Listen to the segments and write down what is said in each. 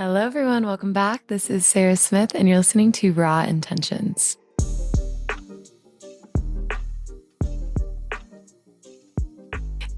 Hello, everyone. Welcome back. This is Sarah Smith, and you're listening to Raw Intentions.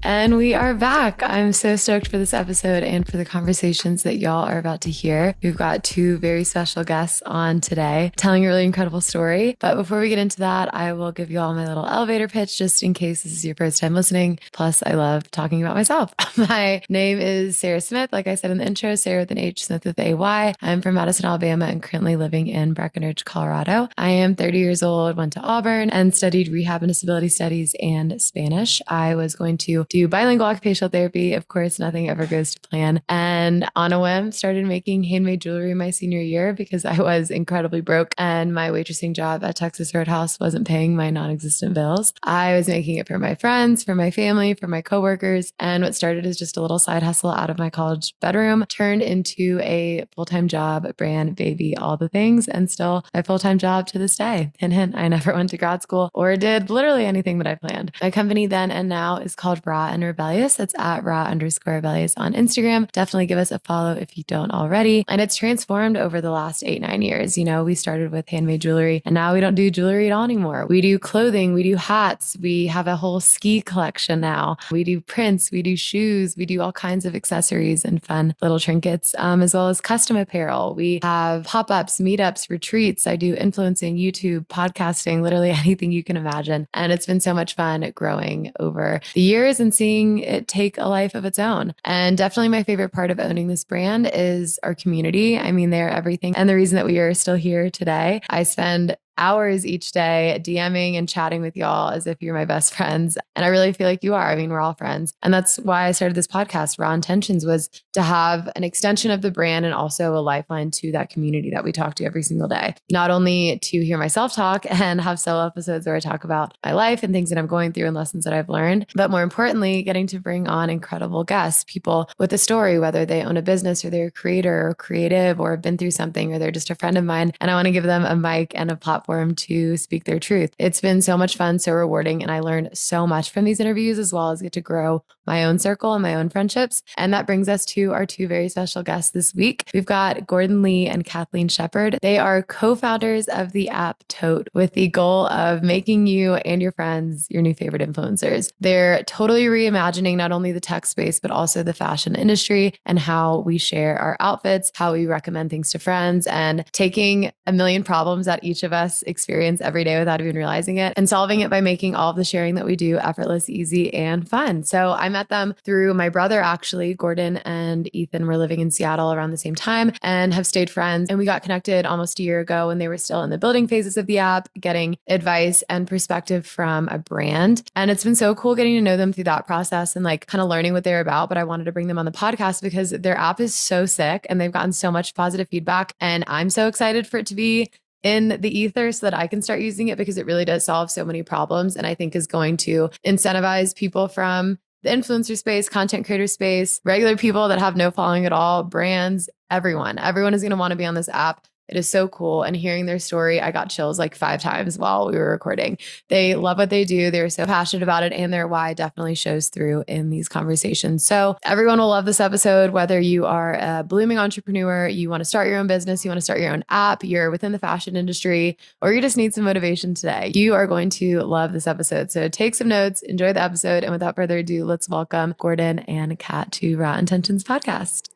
And we are back. I'm so stoked for this episode and for the conversations that y'all are about to hear. We've got two very special guests on today telling a really incredible story. But before we get into that, I will give you all my little elevator pitch just in case this is your first time listening. Plus, I love talking about myself. My name is Sarah Smith. Like I said in the intro, Sarah with an H, Smith with A-Y. I'm from Madison, Alabama, and currently living in Breckenridge, Colorado. I am 30 years old, went to Auburn, and studied rehab and disability studies and Spanish. I was going to do bilingual occupational therapy. Of course, nothing ever goes to plan. And on a whim, started making handmade jewelry my senior year because I was incredibly broke and my waitressing job at Texas Roadhouse wasn't paying my non-existent bills. I was making it for my friends, for my family, for my coworkers. And what started as just a little side hustle out of my college bedroom turned into a full-time job, brand, baby, all the things, and still my full-time job to this day. Hint, hint, I never went to grad school or did literally anything that I planned. My company then and now is called Raw and Rebellious. It's at raw_rebellious on Instagram. Definitely give us a follow if you don't already. And it's transformed over the last 8-9 years. You know, we started with handmade jewelry and now we don't do jewelry at all anymore. We do clothing, we do hats, we have a whole ski collection now. We do prints, we do shoes, we do all kinds of accessories and fun little trinkets, as well as custom apparel. We have pop-ups, meetups, retreats. I do influencing, YouTube, podcasting, literally anything you can imagine. And it's been so much fun growing over the years and seeing it take a life of its own. And definitely my favorite part of owning this brand is our community. I mean, they're everything. And the reason that we are still here today, I spend hours each day DMing and chatting with y'all as if you're my best friends. And I really feel like you are. I mean, we're all friends. And that's why I started this podcast. Raw Intentions was to have an extension of the brand and also a lifeline to that community that we talk to every single day. Not only to hear myself talk and have solo episodes where I talk about my life and things that I'm going through and lessons that I've learned, but more importantly, getting to bring on incredible guests, people with a story, whether they own a business or they're a creator or creative or have been through something or they're just a friend of mine. And I want to give them a mic and a platform to speak their truth. It's been so much fun, so rewarding, and I learned so much from these interviews as well as get to grow my own circle and my own friendships. And that brings us to our two very special guests this week. We've got Gordon Lee and Kathleen Shepard. They are co-founders of the app Tote with the goal of making you and your friends your new favorite influencers. They're totally reimagining not only the tech space, but also the fashion industry and how we share our outfits, how we recommend things to friends, and taking a million problems that each of us experience every day without even realizing it and solving it by making all of the sharing that we do effortless, easy, and fun. So I met them through my brother, actually. Gordon and Ethan were living in Seattle around the same time and have stayed friends. And we got connected almost a year ago when they were still in the building phases of the app, getting advice and perspective from a brand. And it's been so cool getting to know them through that process and like kind of learning what they're about. But I wanted to bring them on the podcast because their app is so sick and they've gotten so much positive feedback. And I'm so excited for it to be in the ether so that I can start using it because it really does solve so many problems and I think is going to incentivize people from the influencer space, content creator space, regular people that have no following at all, brands, everyone. Everyone is going to want to be on this app. It is so cool. And hearing their story, I got chills like 5 times while we were recording. They love what they do. They're so passionate about it and their why definitely shows through in these conversations. So everyone will love this episode, whether you are a blooming entrepreneur, you want to start your own business, you want to start your own app, you're within the fashion industry, or you just need some motivation today. You are going to love this episode. So take some notes, enjoy the episode. And without further ado, let's welcome Gordon and Kat to Raw Intentions podcast.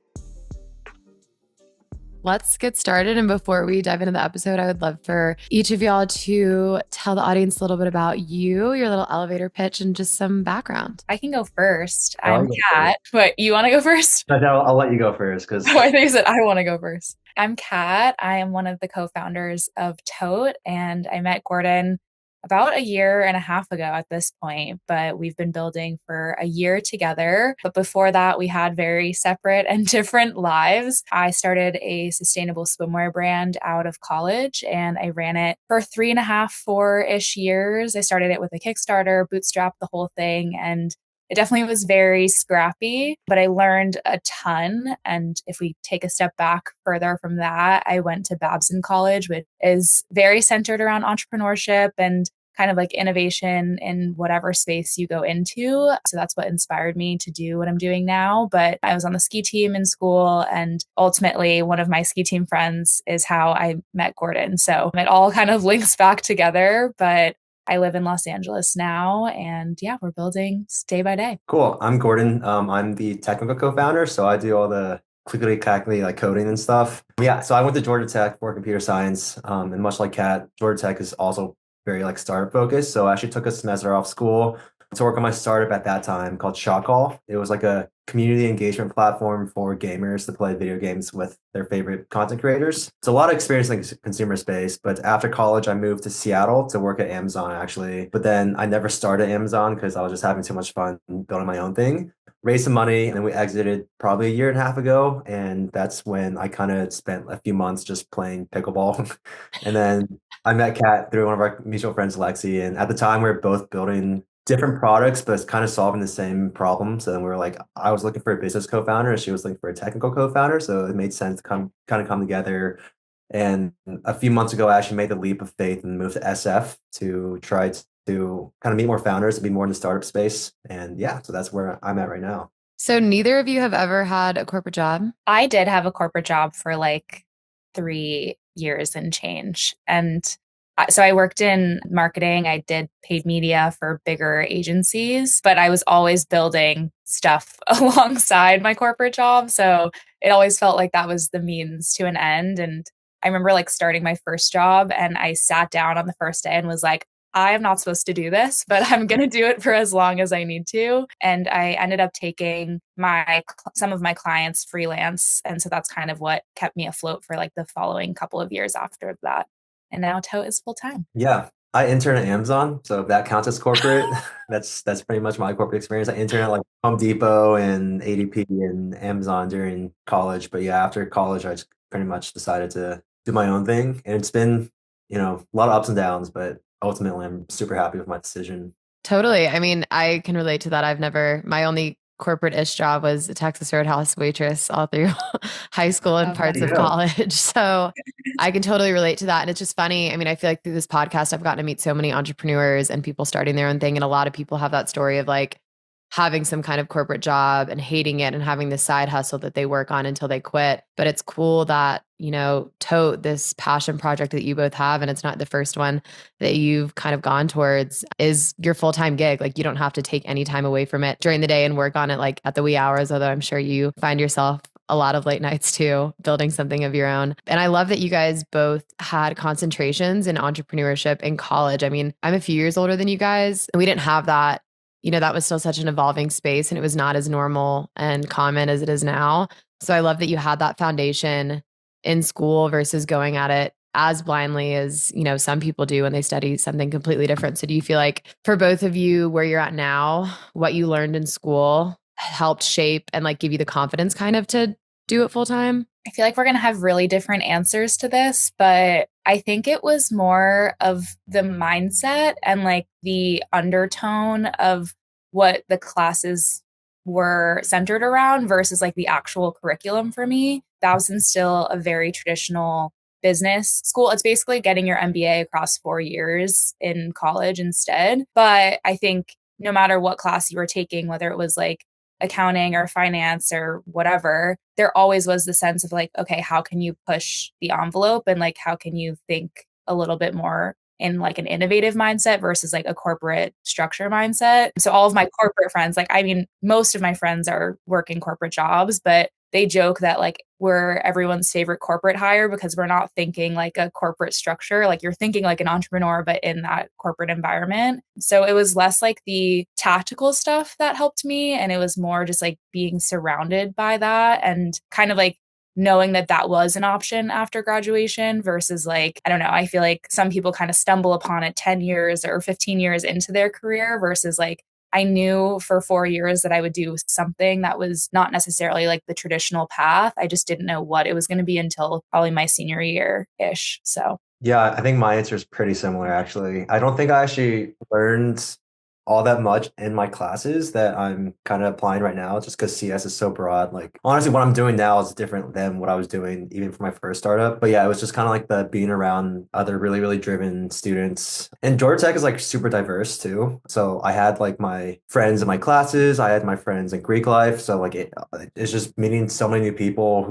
Let's get started. And before we dive into the episode, I would love for each of y'all to tell the audience a little bit about you, your little elevator pitch, and just some background. I can go first. I'm Kat. But you want to go first? No, I'll let you go first because Oh, I think you said I want to go first. I'm Kat. I am one of the co-founders of Tote, and I met Gordon about a year and a half ago at this point, but we've been building for a year together. But before that, we had very separate and different lives. I started a sustainable swimwear brand out of college, and I ran it for 3.5, 4-ish years. I started it with a Kickstarter, bootstrapped the whole thing, and it definitely was very scrappy, but I learned a ton. And if we take a step back further from that, I went to Babson College, which is very centered around entrepreneurship and kind of like innovation in whatever space you go into. So that's what inspired me to do what I'm doing now. But I was on the ski team in school, and ultimately, one of my ski team friends is how I met Gordon. So it all kind of links back together. But I live in Los Angeles now, and yeah, we're building day by day. Cool. I'm Gordon. I'm the technical co-founder, so I do all the clickety clackety like coding and stuff. Yeah, so I went to Georgia Tech for computer science, and much like Kat, Georgia Tech is also very like startup focused. So I actually took a semester off school to work on my startup at that time called Shotcall. It was like a community engagement platform for gamers to play video games with their favorite content creators. It's a lot of experience in the consumer space, but after college, I moved to Seattle to work at Amazon actually. But then I never started Amazon because I was just having too much fun building my own thing. Raised some money and then we exited probably a year and a half ago. And that's when I kind of spent a few months just playing pickleball. And then I met Kat through one of our mutual friends, Lexi. And at the time, we were both building different products, but it's kind of solving the same problem. So then we were like, I was looking for a business co-founder and she was looking for a technical co-founder. So it made sense to come together. And a few months ago, I actually made the leap of faith and moved to SF to try to kind of meet more founders and be more in the startup space. And yeah, so that's where I'm at right now. So neither of you have ever had a corporate job? I did have a corporate job for like 3 years and change. And so I worked in marketing. I did paid media for bigger agencies, but I was always building stuff alongside my corporate job. So it always felt like that was the means to an end. And I remember like starting my first job and I sat down on the first day and was like, I am not supposed to do this, but I'm going to do it for as long as I need to. And I ended up taking some of my clients freelance. And so that's kind of what kept me afloat for like the following couple of years after that. And now Tote is full time. Yeah. I intern at Amazon, so if that counts as corporate, that's pretty much my corporate experience. I interned at like Home Depot and ADP and Amazon during college. But yeah, after college, I just pretty much decided to do my own thing. And it's been, a lot of ups and downs, but ultimately I'm super happy with my decision. Totally. I mean, I can relate to that. My only corporate-ish job was a Texas Roadhouse waitress all through high school and parts of college. So I can totally relate to that. And it's just funny. I mean, I feel like through this podcast, I've gotten to meet so many entrepreneurs and people starting their own thing. And a lot of people have that story of like having some kind of corporate job and hating it and having this side hustle that they work on until they quit. But it's cool that, Tote, this passion project that you both have, and it's not the first one that you've kind of gone towards, is your full-time gig. Like you don't have to take any time away from it during the day and work on it like at the wee hours, although I'm sure you find yourself a lot of late nights too, building something of your own. And I love that you guys both had concentrations in entrepreneurship in college. I mean, I'm a few years older than you guys, and we didn't have that. That was still such an evolving space and it was not as normal and common as it is now. So I love that you had that foundation in school versus going at it as blindly as, some people do when they study something completely different. So do you feel like for both of you where you're at now, what you learned in school helped shape and like give you the confidence kind of to do it full time? I feel like we're going to have really different answers to this, but I think it was more of the mindset and like the undertone of what the classes were centered around versus like the actual curriculum for me. Towson's still a very traditional business school. It's basically getting your MBA across 4 years in college instead. But I think no matter what class you were taking, whether it was like accounting or finance or whatever, there always was the sense of like, okay, how can you push the envelope and like, how can you think a little bit more in like an innovative mindset versus like a corporate structure mindset. So all of my corporate friends, like, I mean, most of my friends are working corporate jobs, but they joke that like we're everyone's favorite corporate hire because we're not thinking like a corporate structure. Like you're thinking like an entrepreneur, but in that corporate environment. So it was less like the tactical stuff that helped me. And it was more just like being surrounded by that and kind of like knowing that that was an option after graduation versus like, I don't know, I feel like some people kind of stumble upon it 10 years or 15 years into their career versus like, I knew for 4 years that I would do something that was not necessarily like the traditional path. I just didn't know what it was going to be until probably my senior year-ish. So yeah, I think my answer is pretty similar, actually. I don't think I actually learned all that much in my classes that I'm kind of applying right now just because CS is so broad. Like honestly, what I'm doing now is different than what I was doing even for my first startup. But yeah, it was just kind of like the being around other really, really driven students. And Georgia Tech is like super diverse too. So I had like my friends in my classes, I had my friends in Greek life. So like it's just meeting so many new people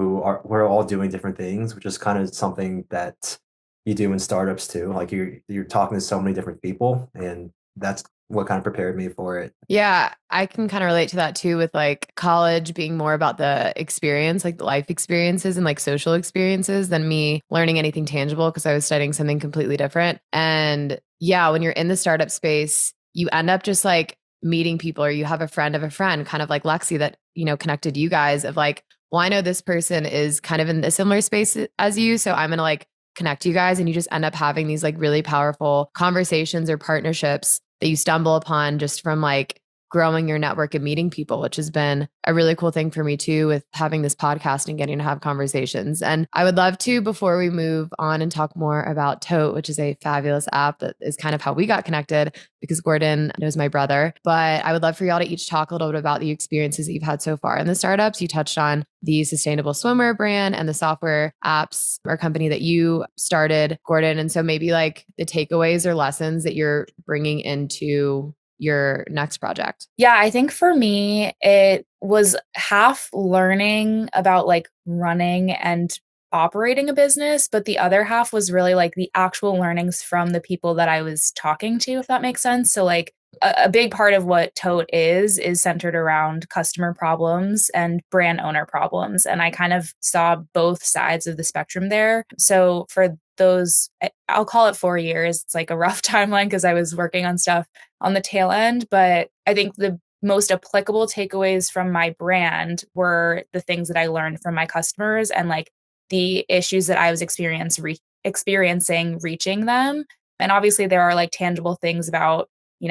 we're all doing different things, which is kind of something that you do in startups too. Like you're talking to so many different people, and that's what kind of prepared me for it. Yeah, I can kind of relate to that too with like college being more about the experience, like the life experiences and like social experiences than me learning anything tangible because I was studying something completely different. And yeah, when you're in the startup space, you end up just like meeting people or you have a friend of a friend, kind of like Lexi that, connected you guys of like, well, I know this person is kind of in a similar space as you. So I'm going to like connect you guys. And you just end up having these like really powerful conversations or partnerships that you stumble upon just from like growing your network and meeting people, which has been a really cool thing for me too with having this podcast and getting to have conversations. And I would love to, before we move on and talk more about Tote, which is a fabulous app that is kind of how we got connected because Gordon knows my brother. But I would love for y'all to each talk a little bit about the experiences that you've had so far in the startups. You touched on the sustainable swimwear brand and the software apps or company that you started, Gordon. And so maybe like the takeaways or lessons that you're bringing into your next project? Yeah, I think for me, it was half learning about like running and operating a business, but the other half was really like the actual learnings from the people that I was talking to, if that makes sense. So like a big part of what Tote is centered around customer problems and brand owner problems. And I kind of saw both sides of the spectrum there. So for those, I'll call it 4 years. It's like a rough timeline because I was working on stuff on the tail end. But I think the most applicable takeaways from my brand were the things that I learned from my customers and like the issues that I was experiencing reaching them. And obviously there are like tangible things about,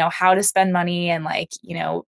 how to spend money and like,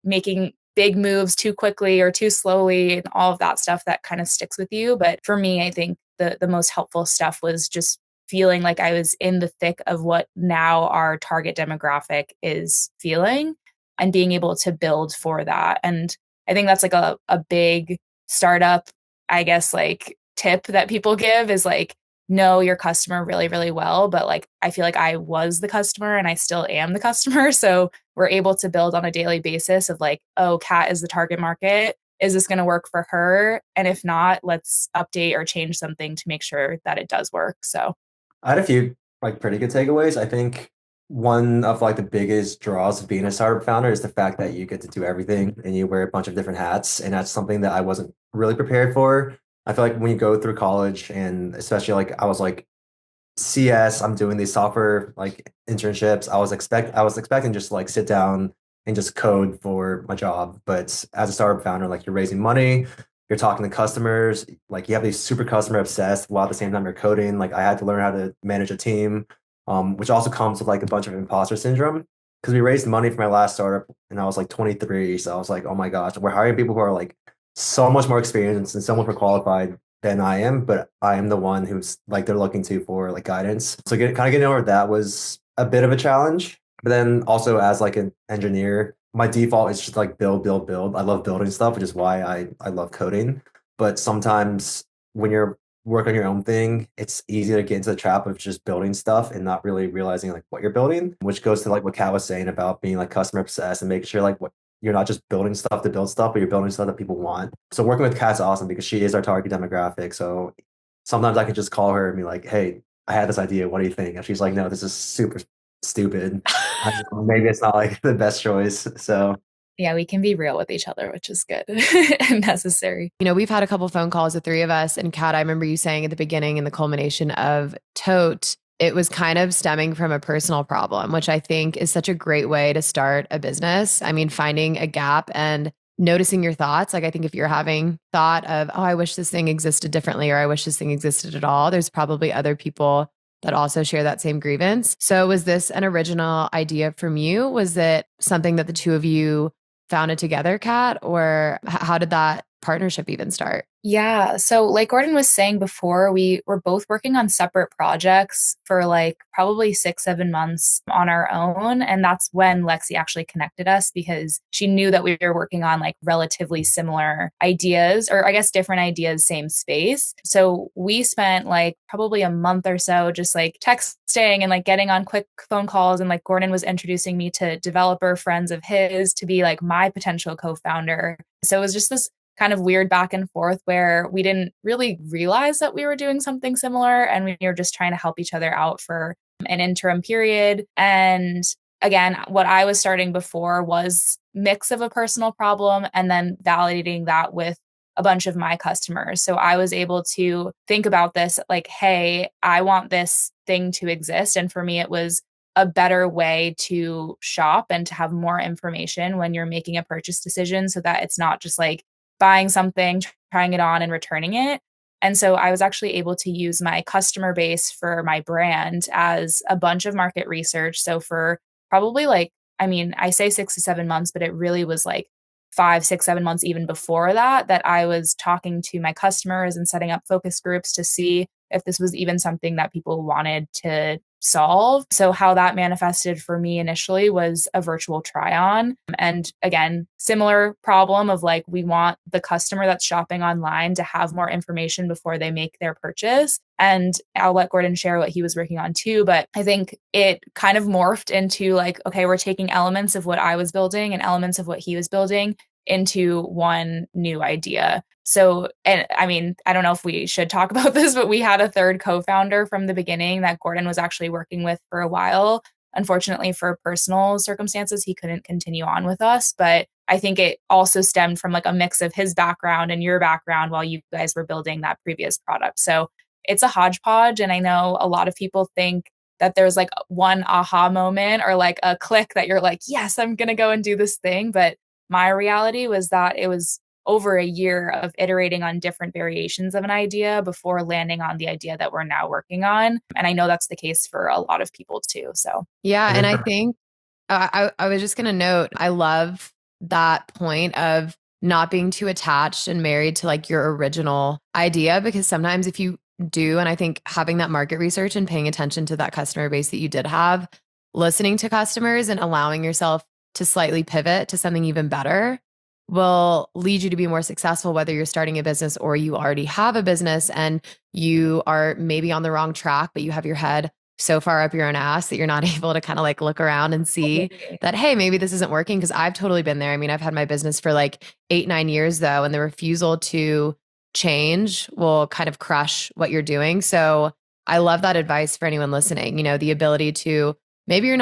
making big moves too quickly or too slowly and all of that stuff that kind of sticks with you. But for me, I think the most helpful stuff was just feeling like I was in the thick of what now our target demographic is feeling and being able to build for that. And I think that's like a big startup, I guess, like tip that people give is like, know your customer really, really well. But like, I feel like I was the customer and I still am the customer. So we're able to build on a daily basis of like, oh, Kat is the target market. Is this going to work for her? And if not, let's update or change something to make sure that it does work. So I had a few like pretty good takeaways. I think one of like the biggest draws of being a startup founder is the fact that you get to do everything and you wear a bunch of different hats. And that's something that I wasn't really prepared for. I feel like when you go through college and especially like I was like CS, I'm doing these software like internships. I was expecting just to, like sit down and just code for my job. But as a startup founder, like you're raising money, you're talking to customers, like you have these super customer obsessed while at the same time you're coding. Like I had to learn how to manage a team, which also comes with like a bunch of imposter syndrome. Because we raised money for my last startup and I was like 23. So I was like, oh my gosh, we're hiring people who are like so much more experienced and so much more qualified than I am, but I am the one who's like they're looking to for like guidance. So kind of getting over that was a bit of a challenge. But then also as like an engineer, my default is just like build, build, build. I love building stuff, which is why I love coding. But sometimes when you're working on your own thing, it's easy to get into the trap of just building stuff and not really realizing like what you're building, which goes to like what Kat was saying about being like customer obsessed and making sure like what you're not just building stuff to build stuff, but you're building stuff that people want. So working with Kat's awesome because she is our target demographic. So sometimes I could just call her and be like, hey, I had this idea. What do you think? And she's like, no, this is super stupid. Maybe it's not like the best choice. So yeah, we can be real with each other, which is good and necessary. We've had a couple phone calls, the three of us. And Kat, I remember you saying at the beginning in the culmination of Tote, it was kind of stemming from a personal problem, which I think is such a great way to start a business. I mean, finding a gap and noticing your thoughts. Like, I think if you're having thought of, oh, I wish this thing existed differently, or I wish this thing existed at all, there's probably other people that also share that same grievance. So was this an original idea from you? Was it something that the two of you founded together, Kat? Or how did that partnership even start? Yeah. So like Gordon was saying before, we were both working on separate projects for like probably 6, 7 months on our own. And that's when Lexi actually connected us because she knew that we were working on like relatively similar ideas, or I guess different ideas, same space. So we spent like probably a month or so just like texting and like getting on quick phone calls. And like Gordon was introducing me to developer friends of his to be like my potential co-founder. So it was just this kind of weird back and forth where we didn't really realize that we were doing something similar and we were just trying to help each other out for an interim period. And again, what I was starting before was mix of a personal problem and then validating that with a bunch of my customers. So I was able to think about this like, hey, I want this thing to exist. And for me, it was a better way to shop and to have more information when you're making a purchase decision so that it's not just like buying something, trying it on and returning it. And so I was actually able to use my customer base for my brand as a bunch of market research. So for probably like, I mean, I say 6 to 7 months, but it really was like 5, 6, 7 months even before that, that I was talking to my customers and setting up focus groups to see if this was even something that people wanted to solve. So how that manifested for me initially was a virtual try on. And again, similar problem of like, we want the customer that's shopping online to have more information before they make their purchase. And I'll let Gordon share what he was working on too. But I think it kind of morphed into like, okay, we're taking elements of what I was building and elements of what he was building into one new idea. So, and I mean, I don't know if we should talk about this, but we had a third co-founder from the beginning that Gordon was actually working with for a while. Unfortunately, for personal circumstances, he couldn't continue on with us. But I think it also stemmed from like a mix of his background and your background while you guys were building that previous product. So it's a hodgepodge. And I know a lot of people think that there's like one aha moment or like a click that you're like, yes, I'm going to go and do this thing. But my reality was that it was over a year of iterating on different variations of an idea before landing on the idea that we're now working on. And I know that's the case for a lot of people too. So, yeah. And I think I was just going to note, I love that point of not being too attached and married to like your original idea, because sometimes if you do, and I think having that market research and paying attention to that customer base that you did have, listening to customers and allowing yourself to slightly pivot to something even better will lead you to be more successful, whether you're starting a business or you already have a business and you are maybe on the wrong track, but you have your head so far up your own ass that you're not able to kind of like look around and see that, hey, maybe this isn't working. Cause I've totally been there. I mean, I've had my business for like 8, 9 years though, and the refusal to change will kind of crush what you're doing. So I love that advice for anyone listening, you know, the ability to maybe you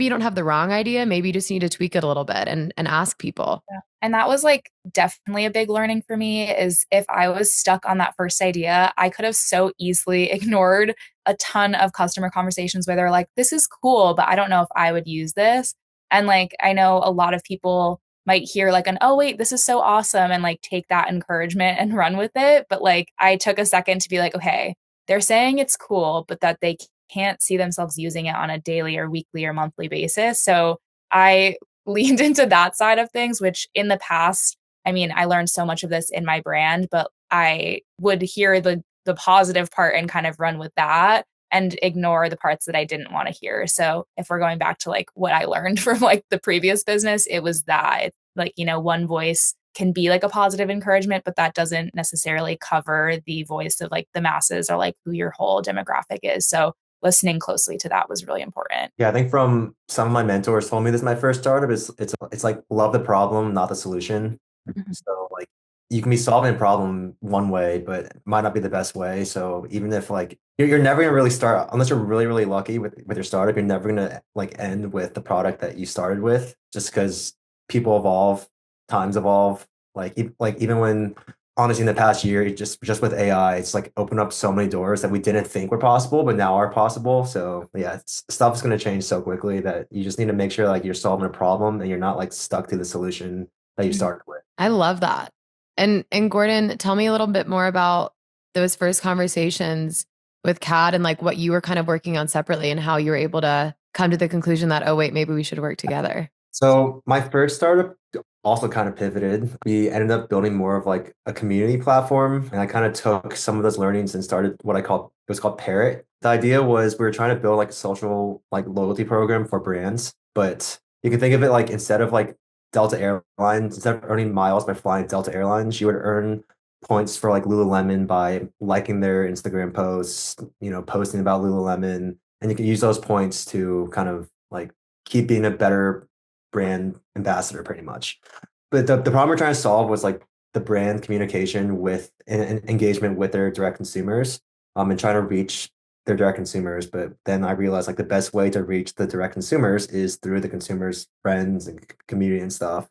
don't have the wrong idea. Maybe you just need to tweak it a little bit and ask people. yeah. And that was like definitely a big learning for me is if I was stuck on that first idea, I could have so easily ignored a ton of customer conversations where they're like, this is cool, but I don't know if I would use this. And like, I know a lot of people might hear like oh, wait, this is so awesome. And like take that encouragement and run with it. But like, I took a second to be like, okay, they're saying it's cool, but that they can't see themselves using it on a daily or weekly or monthly basis. So I leaned into that side of things, which in the past, I mean, I learned so much of this in my brand, but I would hear the positive part and kind of run with that and ignore the parts that I didn't want to hear. So if we're going back to like what I learned from like the previous business, it was that it's like, you know, one voice can be like a positive encouragement, but that doesn't necessarily cover the voice of like the masses or like who your whole demographic is. So listening closely to that was really important. Yeah, I think from some of my mentors told me this is my first startup is it's like love the problem, not the solution. Mhm. So like you can be solving a problem one way, but it might not be the best way. So even if like you're never gonna really start unless you're really, really lucky with your startup, you're never gonna like end with the product that you started with just because people evolve, times evolve. Like even when honestly in the past year, just with AI, it's like opened up so many doors that we didn't think were possible, but now are possible. So yeah, stuff's going to change so quickly that you just need to make sure like you're solving a problem and you're not like stuck to the solution that you started with. I love that. And Gordon, tell me a little bit more about those first conversations with Kat and like what you were kind of working on separately and how you were able to come to the conclusion that, oh wait, maybe we should work together. So my first startup also kind of pivoted. We ended up building more of like a community platform. And I kind of took some of those learnings and started what it was called Parrot. The idea was we were trying to build like a social like loyalty program for brands, but you can think of it like instead of like Delta Airlines, instead of earning miles by flying Delta Airlines, you would earn points for like Lululemon by liking their Instagram posts, posting about Lululemon. And you can use those points to kind of like keep being a better brand ambassador pretty much. But the problem we're trying to solve was like the brand communication with and engagement with their direct consumers, and trying to reach their direct consumers. But then I realized like the best way to reach the direct consumers is through the consumers' friends and community and stuff.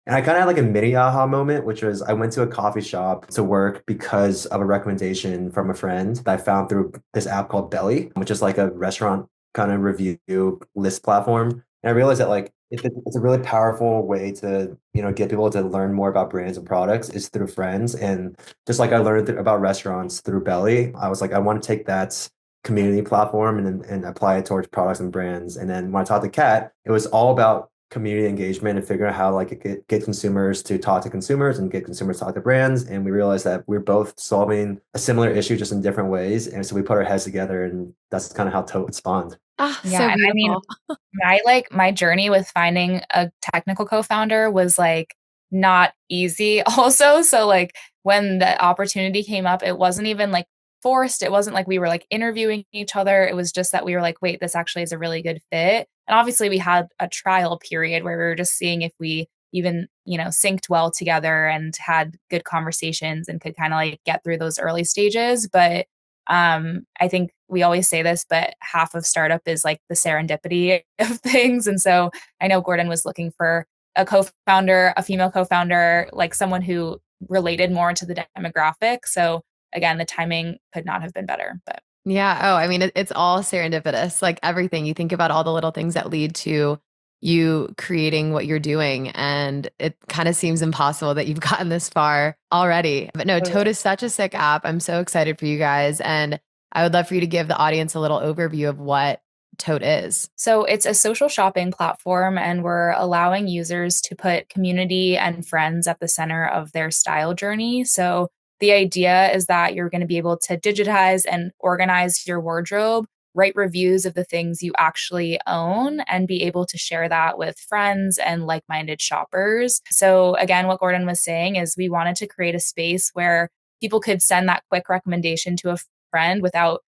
And I kind of had like a mini aha moment, which was I went to a coffee shop to work because of a recommendation from a friend that I found through this app called Belly, which is like a restaurant kind of review list platform. And I realized that like it's a really powerful way to, get people to learn more about brands and products is through friends. And just like I learned about restaurants through Belly, I was like, I want to take that community platform and apply it towards products and brands. And then when I talked to Kat, it was all about community engagement and figuring out how like get consumers to talk to consumers and get consumers to talk to brands. And we realized that we're both solving a similar issue just in different ways. And so we put our heads together, and that's kind of how Tote spawned. Ah, Yeah, so and I mean, beautiful. my journey with finding a technical co-founder was like not easy also. So like when the opportunity came up, it wasn't even like forced. It wasn't like we were like interviewing each other. It was just that we were like, wait, this actually is a really good fit. And obviously we had a trial period where we were just seeing if we even, synced well together and had good conversations and could kind of like get through those early stages. But I think we always say this, but half of startup is like the serendipity of things. And so I know Gordon was looking for a co-founder, a female co-founder, like someone who related more to the demographic. So again, the timing could not have been better, but Yeah. Oh, I mean, it's all serendipitous. Like everything. You think about all the little things that lead to you creating what you're doing. And it kind of seems impossible that you've gotten this far already. But no, Toad is such a sick app. I'm so excited for you guys. And I would love for you to give the audience a little overview of what Toad is. So it's a social shopping platform, and we're allowing users to put community and friends at the center of their style journey. So the idea is that you're going to be able to digitize and organize your wardrobe, write reviews of the things you actually own, and be able to share that with friends and like minded shoppers. So, again, what Gordon was saying is we wanted to create a space where people could send that quick recommendation to a friend without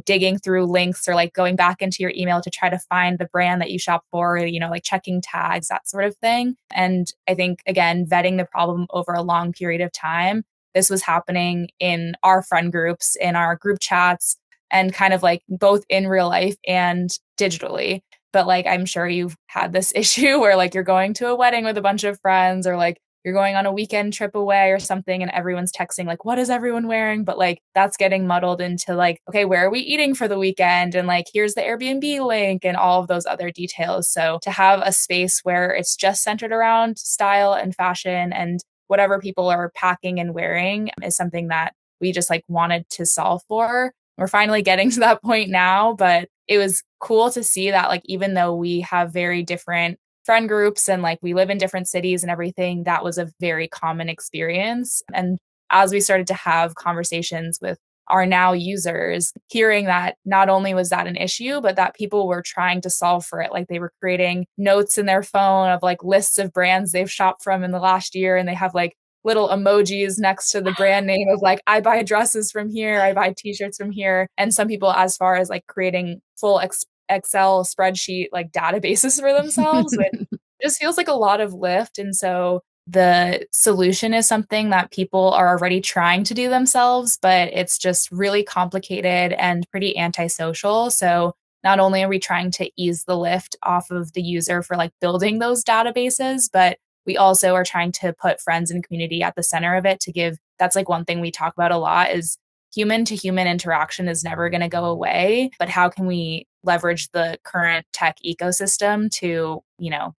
digging through links or like going back into your email to try to find the brand that you shop for, like checking tags, that sort of thing. And I think, again, vetting the problem over a long period of time. This was happening in our friend groups, in our group chats, and kind of like both in real life and digitally. But like, I'm sure you've had this issue where like you're going to a wedding with a bunch of friends, or like you're going on a weekend trip away or something, and everyone's texting like, what is everyone wearing? But like that's getting muddled into like, okay, where are we eating for the weekend? And like, here's the Airbnb link and all of those other details. So to have a space where it's just centered around style and fashion and whatever people are packing and wearing is something that we just like wanted to solve for. We're finally getting to that point now, but it was cool to see that like, even though we have very different friend groups and like we live in different cities and everything, that was a very common experience. And as we started to have conversations with our now users, hearing that not only was that an issue, but that people were trying to solve for it. Like they were creating notes in their phone of like lists of brands they've shopped from in the last year. And they have like little emojis next to the brand name of like, I buy dresses from here, I buy t-shirts from here. And some people, as far as like creating full Excel spreadsheet like databases for themselves, which just feels like a lot of lift. And so the solution is something that people are already trying to do themselves, but it's just really complicated and pretty antisocial. So not only are we trying to ease the lift off of the user for like building those databases, but we also are trying to put friends and community at the center of it to give. That's like one thing we talk about a lot is human to human interaction is never going to go away, but how can we leverage the current tech ecosystem to,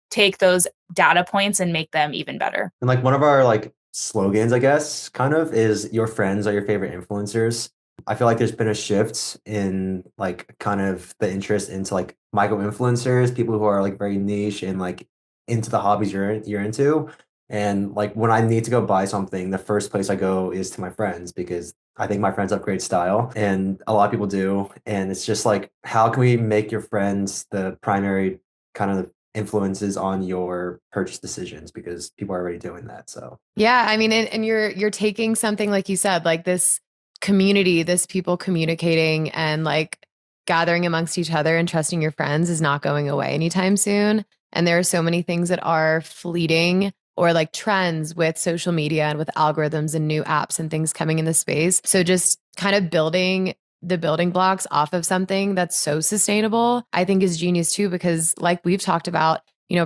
take those data points and make them even better? And like one of our like slogans, I guess, kind of is your friends are your favorite influencers. I feel like there's been a shift in like kind of the interest into like micro influencers, people who are like very niche and like into the hobbies you're into. And like when I need to go buy something, the first place I go is to my friends because I think my friends have great style and a lot of people do. And it's just like, how can we make your friends the primary kind of influences on your purchase decisions because people are already doing that. So Yeah, I mean, and you're taking something like you said, like this community, this people communicating and like gathering amongst each other and trusting your friends is not going away anytime soon. And there are so many things that are fleeting or like trends with social media and with algorithms and new apps and things coming in the space. So just kind of building the building blocks off of something that's so sustainable, I think is genius too, because like we've talked about,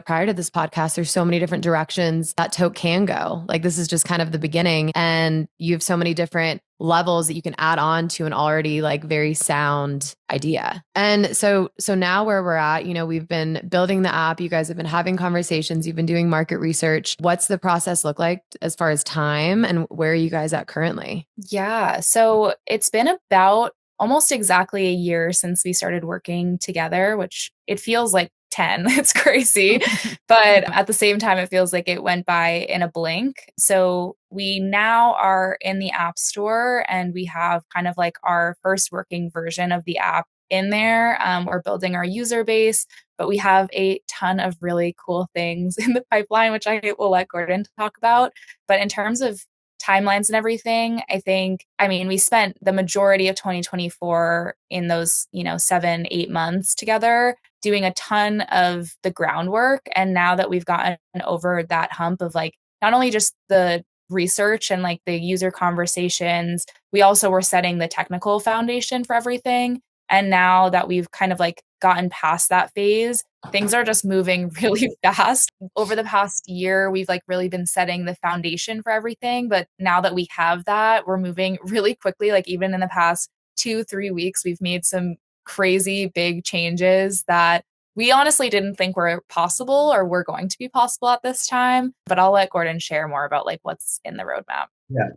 prior to this podcast, there's so many different directions that Tote can go. Like this is just kind of the beginning. And you have so many different levels that you can add on to an already like very sound idea. And so now where we're at, we've been building the app. You guys have been having conversations. You've been doing market research. What's the process look like as far as time and where are you guys at currently? Yeah. So it's been about almost exactly a year since we started working together, which it feels like 10. It's crazy. But at the same time, it feels like it went by in a blink. So we now are in the App Store and we have kind of like our first working version of the app in there. We're building our user base, but we have a ton of really cool things in the pipeline, which I will let Gordon talk about. But in terms of timelines and everything, I mean, we spent the majority of 2024 in those, 7, 8 months together doing a ton of the groundwork. And now that we've gotten over that hump of like, not only just the research and like the user conversations, we also were setting the technical foundation for everything. And now that we've kind of like gotten past that phase, things are just moving really fast. Over the past year, we've like really been setting the foundation for everything. But now that we have that, we're moving really quickly. Like even in the past 2, 3 weeks, we've made some crazy big changes that we honestly didn't think were possible or were going to be possible at this time. But I'll let Gordon share more about like what's in the roadmap. yeah,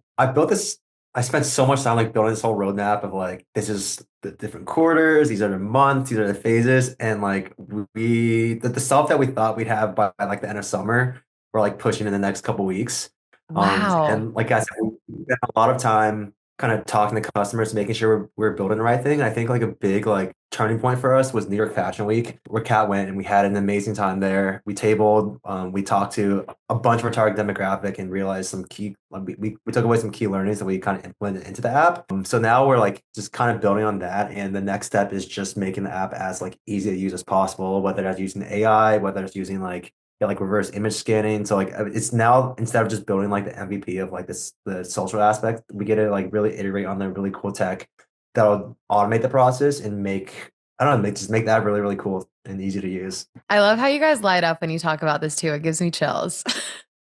I spent so much time like building this whole roadmap of like this is the different quarters, these are the months, these are the phases, and like the stuff that we thought we'd have by like the end of summer, we're like pushing in the next couple weeks. Wow. And like I said, we spent a lot of time kind of talking to customers, making sure we're building the right thing. I think like a big like turning point for us was New York Fashion Week, where Kat went and we had an amazing time there. We tabled, we talked to a bunch of our target demographic and realized some key, like, we took away some key learnings that we kind of implemented into the app. So now we're like just kind of building on that. And the next step is just making the app as like easy to use as possible, whether that's using AI, whether it's using like like reverse image scanning. So like it's now instead of just building like the MVP of like the social aspect, we get to like really iterate on the really cool tech that'll automate the process and make I don't know, just make that really, really cool and easy to use. I love how you guys light up when you talk about this too. It gives me chills.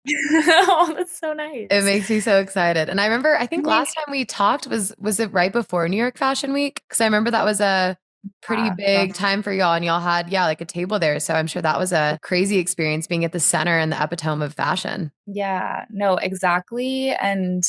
Oh, that's so nice. It makes me so excited. And I remember, I think last time we talked was it right before New York Fashion Week? Because I remember that was a pretty big time for y'all, and y'all had like a table there. So I'm sure that was a crazy experience being at the center and the epitome of fashion. Yeah, no, exactly. And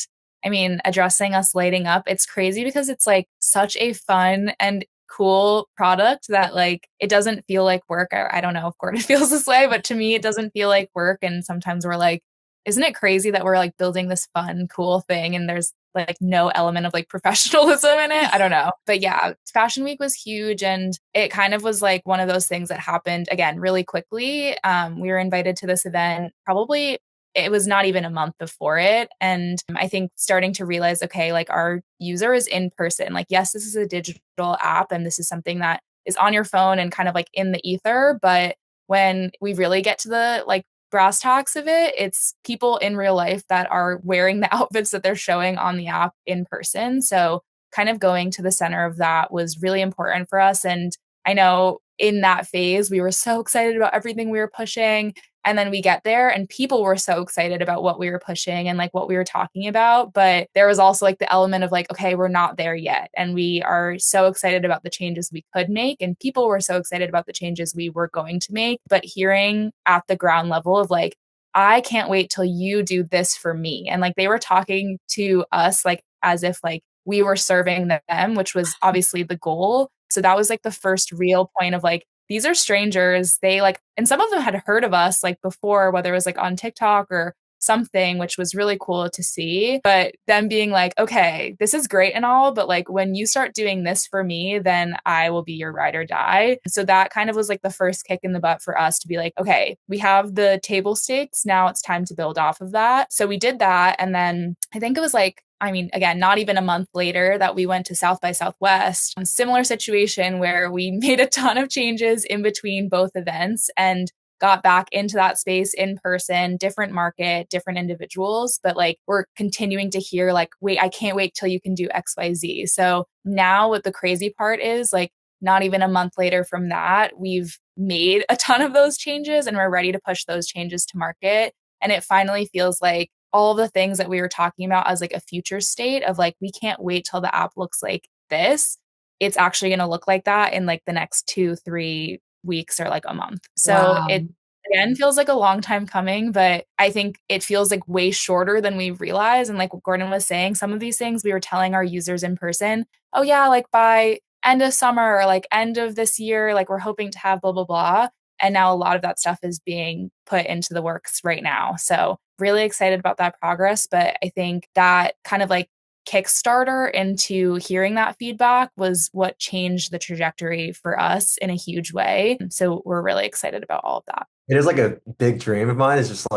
I mean, addressing us lighting up, it's crazy because it's like such a fun and cool product that like it doesn't feel like work. I don't know if Gordon feels this way, but to me, it doesn't feel like work. And sometimes we're like, isn't it crazy that we're like building this fun, cool thing and there's like no element of like professionalism in it? I don't know. But yeah, Fashion Week was huge and it kind of was like one of those things that happened again really quickly. We were invited to this event probably it was not even a month before it. And I think starting to realize, okay, like our user is in person. Like, yes, this is a digital app and this is something that is on your phone and kind of like in the ether. But when we really get to the like brass tacks of it, it's people in real life that are wearing the outfits that they're showing on the app in person. So kind of going to the center of that was really important for us. And I know in that phase, we were so excited about everything we were pushing. And then we get there and people were so excited about what we were pushing and like what we were talking about. But there was also like the element of like, okay, we're not there yet. And we are so excited about the changes we could make. And people were so excited about the changes we were going to make. But hearing at the ground level of like, I can't wait till you do this for me. And like they were talking to us like as if like we were serving them, which was obviously the goal. So that was like the first real point of like, these are strangers. They like, and some of them had heard of us like before, whether it was like on TikTok or something, which was really cool to see. But them being like, okay, this is great and all, but like when you start doing this for me, then I will be your ride or die. So that kind of was like the first kick in the butt for us to be like, okay, we have the table stakes. Now it's time to build off of that. So we did that. And then I think it was like, I mean, again, not even a month later that we went to South by Southwest, a similar situation where we made a ton of changes in between both events and got back into that space in person, different market, different individuals, but like we're continuing to hear like, wait, I can't wait till you can do XYZ. So now what the crazy part is like, not even a month later from that, we've made a ton of those changes and we're ready to push those changes to market. And it finally feels like all of the things that we were talking about as like a future state of like, we can't wait till the app looks like this. It's actually going to look like that in like the next 2-3 weeks or like a month. So Wow. it again feels like a long time coming, but I think it feels like way shorter than we realize. And like what Gordon was saying, some of these things we were telling our users in person, oh yeah, like by end of summer or like end of this year, like we're hoping to have blah, blah, blah. And now a lot of that stuff is being put into the works right now. So really excited about that progress. But I think that kind of like Kickstarter into hearing that feedback was what changed the trajectory for us in a huge way. So we're really excited about all of that. It is like a big dream of mine. It's just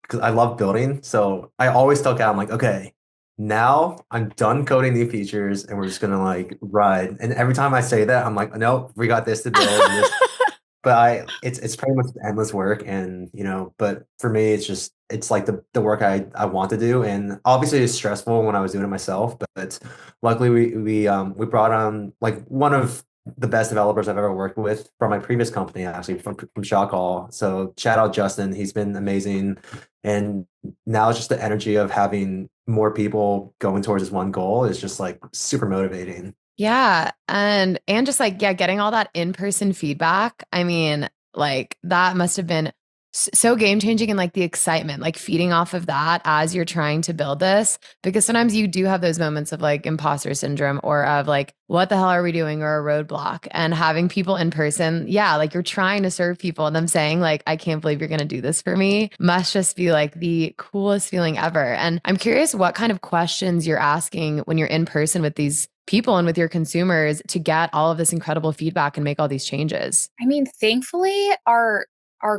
because I love building. So I always tell Kat, I'm like, okay, now I'm done coding new features and we're just gonna like ride. And every time I say that, I'm like, nope, we got this to build. And this. But it's pretty much endless work, and but for me, it's like the work I want to do, and obviously it's stressful when I was doing it myself. But luckily, we brought on like one of the best developers I've ever worked with from my previous company, actually from Shock Hall. So shout out Justin, he's been amazing, and now it's just the energy of having more people going towards this one goal is just like super motivating. Yeah. And just like, yeah, getting all that in-person feedback. I mean, like that must have been so game changing, and like the excitement, like feeding off of that as you're trying to build this, because sometimes you do have those moments of like imposter syndrome or of like, what the hell are we doing, or a roadblock, and having people in person. Yeah. Like you're trying to serve people and them saying like, I can't believe you're going to do this for me must just be like the coolest feeling ever. And I'm curious what kind of questions you're asking when you're in person with these people and with your consumers to get all of this incredible feedback and make all these changes. I mean, thankfully, our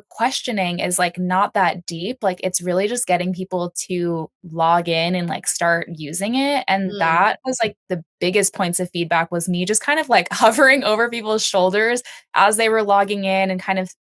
questioning is like not that deep. Like it's really just getting people to log in and like start using it. And that was like the biggest points of feedback was me just kind of like hovering over people's shoulders as they were logging in and kind of,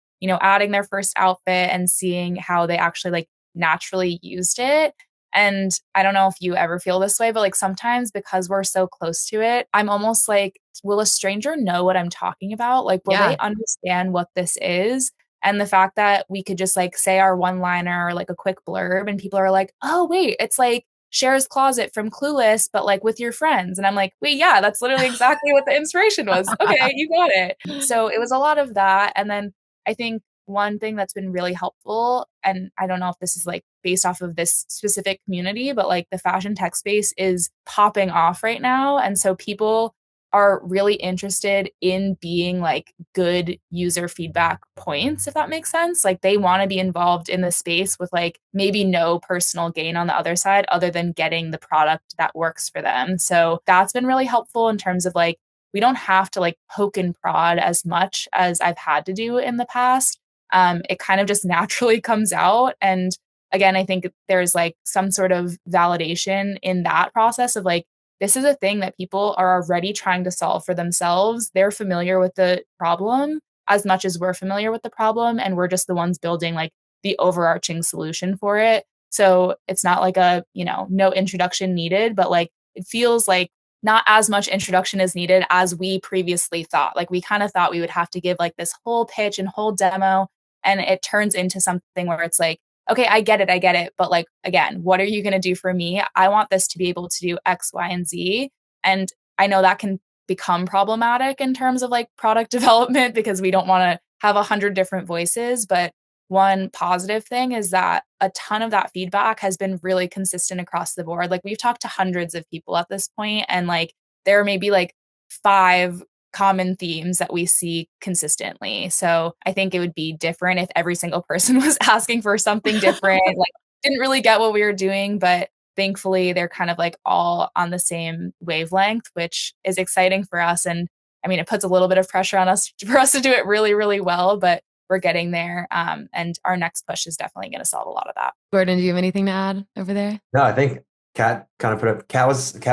adding their first outfit and seeing how they actually like naturally used it. And I don't know if you ever feel this way, but like sometimes because we're so close to it, I'm almost like, will a stranger know what I'm talking about? Like, will they understand what this is? And the fact that we could just like say our one liner or like a quick blurb and people are like, oh, wait, it's like Cher's Closet from Clueless, but like with your friends. And I'm like, wait, yeah, that's literally exactly what the inspiration was. Okay, you got it. So it was a lot of that. And then I think one thing that's been really helpful, and I don't know if this is like based off of this specific community, but like the fashion tech space is popping off right now. And so people are really interested in being like good user feedback points, if that makes sense. Like they want to be involved in the space with like maybe no personal gain on the other side other than getting the product that works for them. So that's been really helpful in terms of like, we don't have to like poke and prod as much as I've had to do in the past. It kind of just naturally comes out. And again, I think there's like some sort of validation in that process of like, this is a thing that people are already trying to solve for themselves. They're familiar with the problem as much as we're familiar with the problem. And we're just the ones building like the overarching solution for it. So it's not like a, no introduction needed, but like it feels like not as much introduction is needed as we previously thought. Like we kind of thought we would have to give like this whole pitch and whole demo. And it turns into something where it's like, okay, I get it. But like, again, what are you going to do for me? I want this to be able to do X, Y, and Z. And I know that can become problematic in terms of like product development because we don't want to have 100 different voices. But one positive thing is that a ton of that feedback has been really consistent across the board. Like we've talked to hundreds of people at this point, and like there may be like 5 common themes that we see consistently. So I think it would be different if every single person was asking for something different, like didn't really get what we were doing, but thankfully they're kind of like all on the same wavelength, which is exciting for us. And I mean, it puts a little bit of pressure on us for us to do it really, really well, but we're getting there. And our next push is definitely going to solve a lot of that. Gordon, do you have anything to add over there? No, I think Kat kind of put up. Kat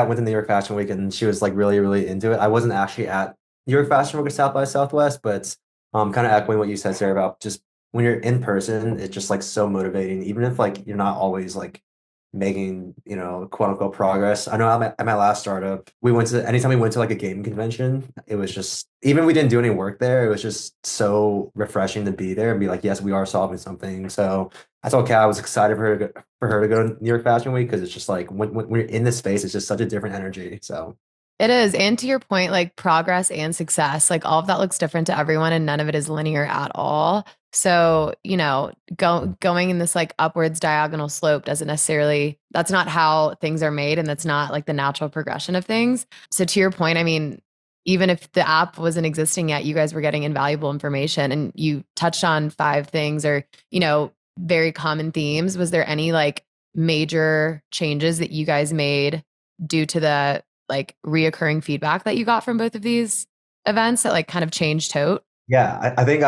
went to New York Fashion Week and she was like really, really into it. I wasn't actually at New York Fashion Week or South by Southwest, but kind of echoing what you said, Sarah, about just when you're in person, it's just like so motivating, even if like you're not always like making, quote unquote progress. I know at my last startup, anytime we went to like a game convention, it was just, even we didn't do any work there, it was just so refreshing to be there and be like, yes, we are solving something. So I told Kat I was excited for her to go to New York Fashion Week because it's just like when you're in this space, it's just such a different energy. So it is. And to your point, like progress and success, like all of that looks different to everyone and none of it is linear at all. So, going in this like upwards diagonal slope doesn't necessarily, that's not how things are made. And that's not like the natural progression of things. So to your point, I mean, even if the app wasn't existing yet, you guys were getting invaluable information and you touched on 5 things or, very common themes. Was there any like major changes that you guys made due to the like reoccurring feedback that you got from both of these events that like kind of changed Tote? yeah, I think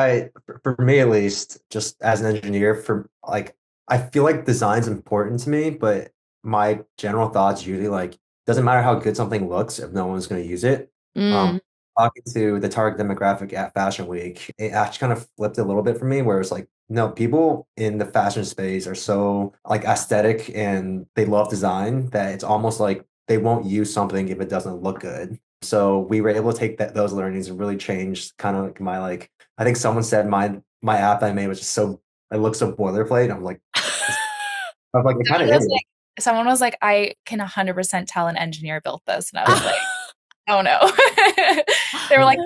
for me at least, just as an engineer, for like, I feel like design's important to me, but my general thoughts usually like, doesn't matter how good something looks if no one's going to use it. Um, Mm, Talking to the target demographic at Fashion Week, it actually kind of flipped a little bit for me, where it's like, no, people in the fashion space are so like aesthetic and they love design that it's almost like they won't use something if it doesn't look good. So we were able to take those learnings and really change kind of like my like. I think someone said my app that I made was just so it looks so boilerplate. I'm like it kind of Someone was is. someone was like, I can 100% tell an engineer built this. And I was like, oh no. They were like,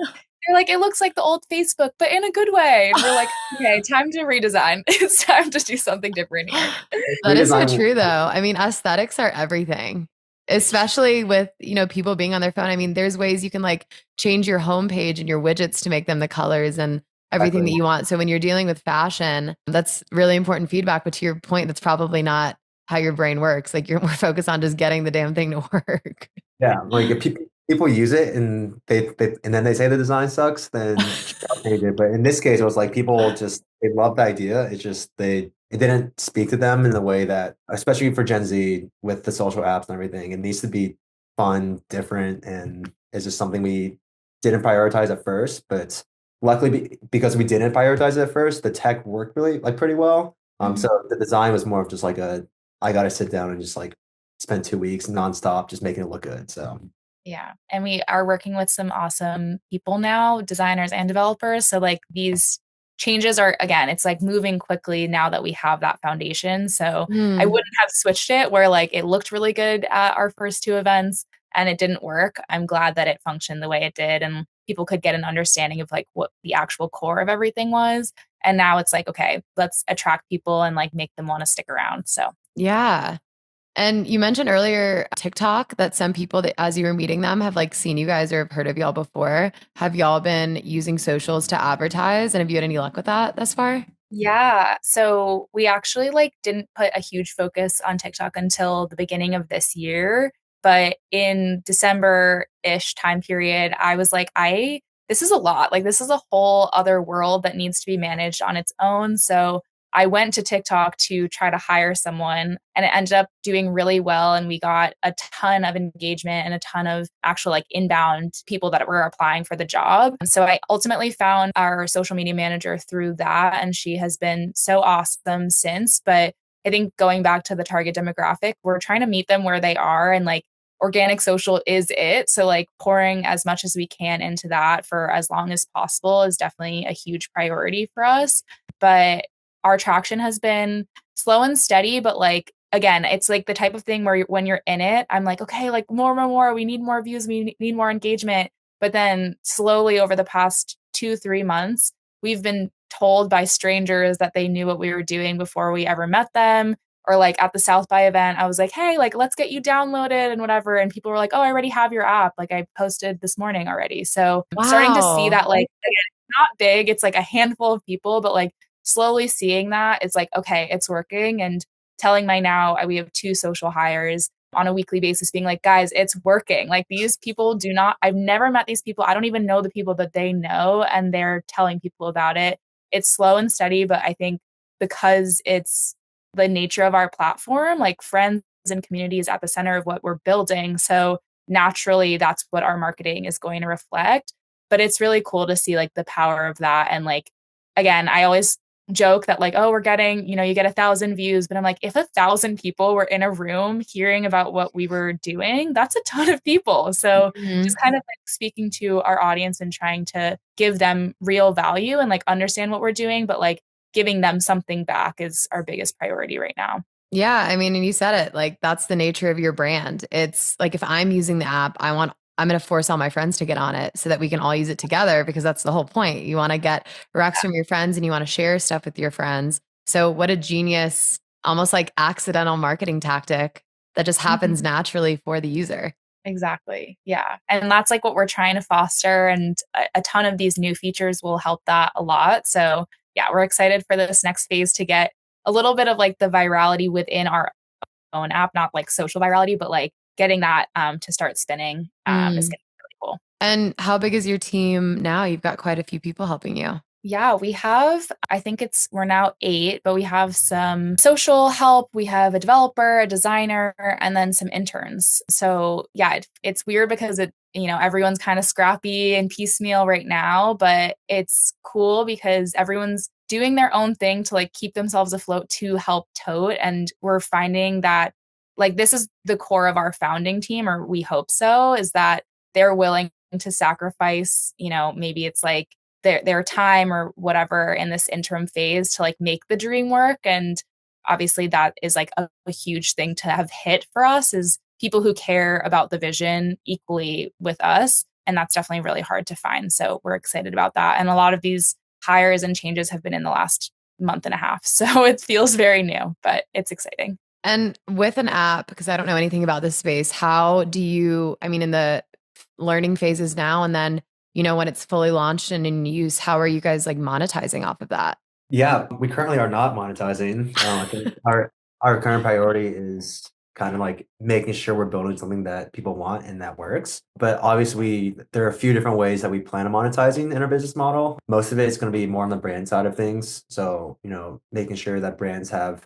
it looks like the old Facebook, but in a good way. And we're like, okay, time to redesign. It's time to do something different here. that is so Redesign. true though. I mean, aesthetics are everything, especially with, people being on their phone. I mean, there's ways you can like change your homepage and your widgets to make them the colors and everything that Exactly. you want. So when you're dealing with fashion, that's really important feedback. But to your point, that's probably not how your brain works. Like you're more focused on just getting the damn thing to work. Yeah, like if people use it and they and then they say the design sucks, then I'll change it. But in this case, it was like people just they loved the idea. It's just it didn't speak to them in the way that, especially for Gen Z with the social apps and everything, it needs to be fun, different, and it's just something we didn't prioritize at first. But luckily, because we didn't prioritize it at first, the tech worked really like pretty well. Mhm. So the design was more of just like I got to sit down and just like spend 2 weeks nonstop just making it look good. So Yeah. And we are working with some awesome people now, designers and developers. So like these changes are, again, it's like moving quickly now that we have that foundation. So I Hmm. wouldn't have switched it where like it looked really good at our first 2 events and it didn't work. I'm glad that it functioned the way it did and people could get an understanding of like what the actual core of everything was. And now it's like, okay, let's attract people and like make them want to stick around. So Yeah. And you mentioned earlier TikTok that some people that as you were meeting them have like seen you guys or have heard of y'all before. Have y'all been using socials to advertise? And have you had any luck with that thus far? yeah. So we actually like didn't put a huge focus on TikTok until the beginning of this year. But in December-ish time period, I was like, this is a lot. Like this is a whole other world that needs to be managed on its own. So I went to TikTok to try to hire someone and it ended up doing really well. And we got a ton of engagement and a ton of actual like inbound people that were applying for the job. So I ultimately found our social media manager through that. And she has been so awesome since. But I think going back to the target demographic, we're trying to meet them where they are and like organic social is it. So like pouring as much as we can into that for as long as possible is definitely a huge priority for us. But our traction has been slow and steady, but like again, it's like the type of thing where when you're in it, I'm like, okay, like more, we need more views, we need more engagement. But then slowly over the past 2, 3 months, we've been told by strangers that they knew what we were doing before we ever met them, Or like at the South by event, I was like, hey, like, let's get you downloaded and whatever. And people were like, oh, I already have your app. Like I posted this morning already. So starting to see Wow. that, like, again, it's not big. It's like a handful of people, but like slowly seeing that, it's like, okay, it's working. And telling we have 2 social hires on a weekly basis being like, guys, it's working. Like these people I've never met these people. I don't even know the people that they know. And they're telling people about it. It's slow and steady, but I think because it's the nature of our platform, like friends and community is at the center of what we're building. So naturally, that's what our marketing is going to reflect. But it's really cool to see like the power of that. And like, again, I always joke that like, oh, we're getting, you get 1,000 views, but I'm like, if 1,000 people were in a room hearing about what we were doing, that's a ton of people. So just kind of like speaking to our audience and trying to give them real value and like understand what we're doing, but like giving them something back is our biggest priority right now. Yeah. I mean, and you said it, like, that's the nature of your brand. It's like, if I'm using the app, I'm going to force all my friends to get on it so that we can all use it together, because that's the whole point. You want to get recs from your friends and you want to share stuff with your friends. So what a genius, almost like accidental marketing tactic that just happens naturally for the user. Exactly. Yeah. And that's like what we're trying to foster. And a ton of these new features will help that a lot. So yeah, we're excited for this next phase to get a little bit of like the virality within our own app, not like social virality, but like getting that to start spinning is going to be really cool. And how big is your team now? You've got quite a few people helping you. Yeah, we're now 8, but we have some social help. We have a developer, a designer, and then some interns. So yeah, it's weird because everyone's kind of scrappy and piecemeal right now, but it's cool because everyone's doing their own thing to like keep themselves afloat to help Tote. And we're finding that like this is the core of our founding team, or we hope so, is that they're willing to sacrifice, maybe it's like their time or whatever in this interim phase to like make the dream work. And obviously that is like a huge thing to have hit for us, is people who care about the vision equally with us. And that's definitely really hard to find. So we're excited about that. And a lot of these hires and changes have been in the last month and a half. So it feels very new, but it's exciting. And with an app, because I don't know anything about this space, how do you, in the learning phases now, and then when it's fully launched and in use, how are you guys like monetizing off of that? Yeah, we currently are not monetizing. I think our current priority is kind of like making sure we're building something that people want and that works. But obviously, there are a few different ways that we plan on monetizing in our business model. Most of it is going to be more on the brand side of things. So, making sure that brands have,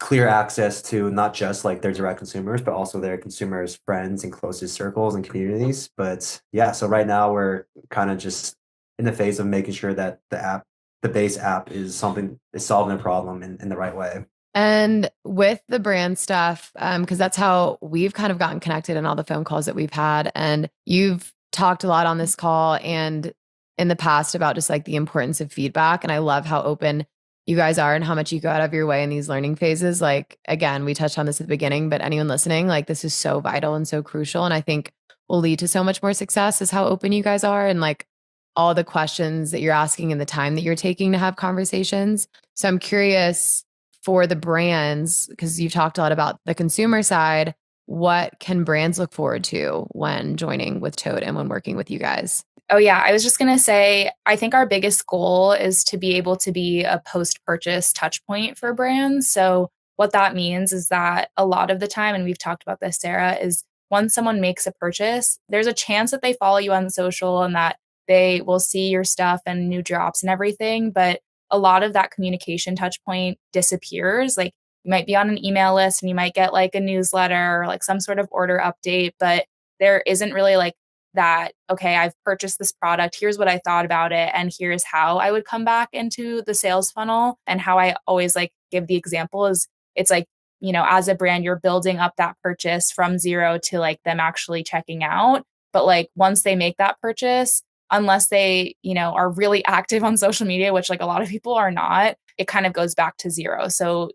clear access to not just like their direct consumers, but also their consumers' friends and closest circles and communities. But yeah, so right now we're kind of just in the phase of making sure that the base app is solving a problem in the right way. And with the brand stuff, because that's how we've kind of gotten connected in all the phone calls that we've had. And you've talked a lot on this call and in the past about just like the importance of feedback. And I love how open you guys are and how much you go out of your way in these learning phases. Like, again, we touched on this at the beginning, but anyone listening, like, this is so vital and so crucial. And I think will lead to so much more success is how open you guys are and like all the questions that you're asking and the time that you're taking to have conversations. So I'm curious, for the brands, because you've talked a lot about the consumer side, what can brands look forward to when joining with Tote and when working with you guys? Oh yeah, I was just going to say, I think our biggest goal is to be able to be a post-purchase touch point for brands. So what that means is that a lot of the time, and we've talked about this, Sarah, is once someone makes a purchase, there's a chance that they follow you on social and that they will see your stuff and new drops and everything. But a lot of that communication touch point disappears. Like you might be on an email list and you might get like a newsletter or like some sort of order update, but there isn't really like that, okay, I've purchased this product. Here's what I thought about it. And here's how I would come back into the sales funnel. And how I always like give the example is it's like, as a brand, you're building up that purchase from zero to like them actually checking out. But like once they make that purchase, unless they, are really active on social media, which like a lot of people are not, it kind of goes back to zero. So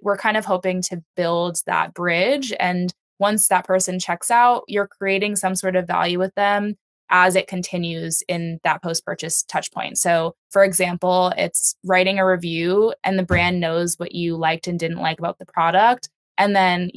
we're kind of hoping to build that bridge. And once that person checks out, you're creating some sort of value with them. as it continues in that post-purchase touch point. So for example, it's writing a review and the brand knows what you liked and didn't like about the product. And then,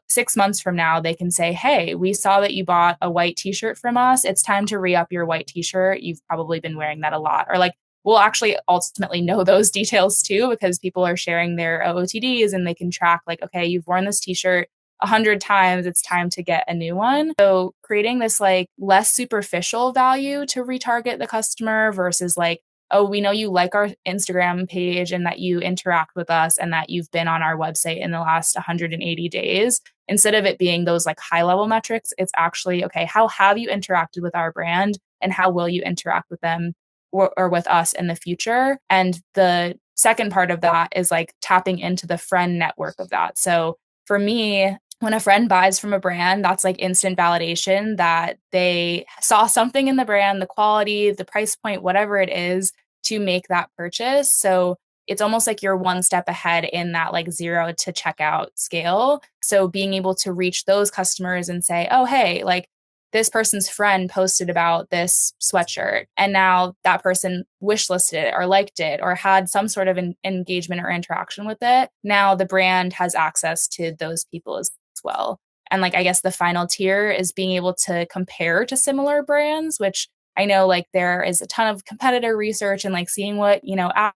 6 months from now, they can say, hey, we saw that you bought a white t-shirt from us. It's time to re-up your white t-shirt. You've probably been wearing that a lot. Or like, we'll actually ultimately know those details too, because people are sharing their OOTDs and they can track like, okay, you've worn this t-shirt 100 times, it's time to get a new one. So creating this like less superficial value to retarget the customer versus like, oh, we know you like our Instagram page and that you interact with us and that you've been on our website in the last 180 days. Instead of it being those like high level metrics, it's actually, okay, how have you interacted with our brand and how will you interact with them or with us in the future? And the second part of that is like tapping into the friend network of that. So for me, when a friend buys from a brand, that's like instant validation that they saw something in the brand, the quality, the price point, whatever it is, to make that purchase. So it's almost like you're one step ahead in that like 0 to checkout scale. So being able to reach those customers and say, oh, hey, like this person's friend posted about this sweatshirt and now that person wishlisted it or liked it or had some sort of engagement or interaction with it. Now the brand has access to those people as well. And like, I guess the final tier is being able to compare to similar brands, which I know like there is a ton of competitor research and like seeing what,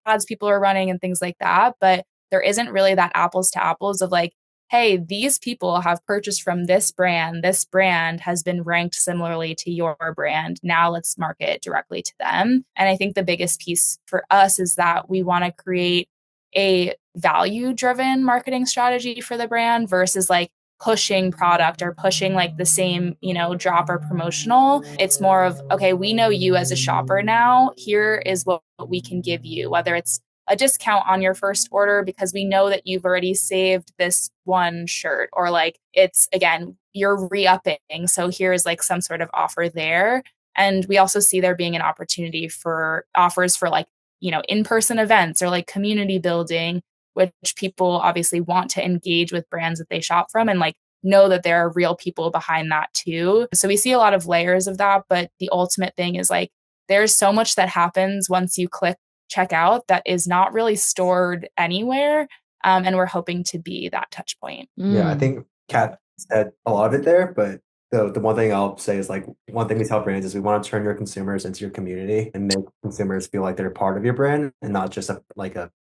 ads people are running and things like that. But there isn't really that apples to apples of like, hey, these people have purchased from this brand. This brand has been ranked similarly to your brand. Now let's market directly to them. And I think the biggest piece for us is that we want to create a value-driven marketing strategy for the brand versus like pushing product or pushing like the same, drop or promotional. It's more of, okay, we know you as a shopper now. Here is what we can give you, whether it's a discount on your first order because we know that you've already saved this one shirt, or like it's, again, you're re-upping. So here's like some sort of offer there. And we also see there being an opportunity for offers for like, in-person events or like community building, which people obviously want to engage with brands that they shop from and like know that there are real people behind that too. So we see a lot of layers of that, but the ultimate thing is like, there's so much that happens once you click checkout that is not really stored anywhere. And we're hoping to be that touch point. Yeah, I think Kat said a lot of it there, but the one thing I'll say is like one thing we tell brands is we want to turn your consumers into your community and make consumers feel like they're part of your brand and not just a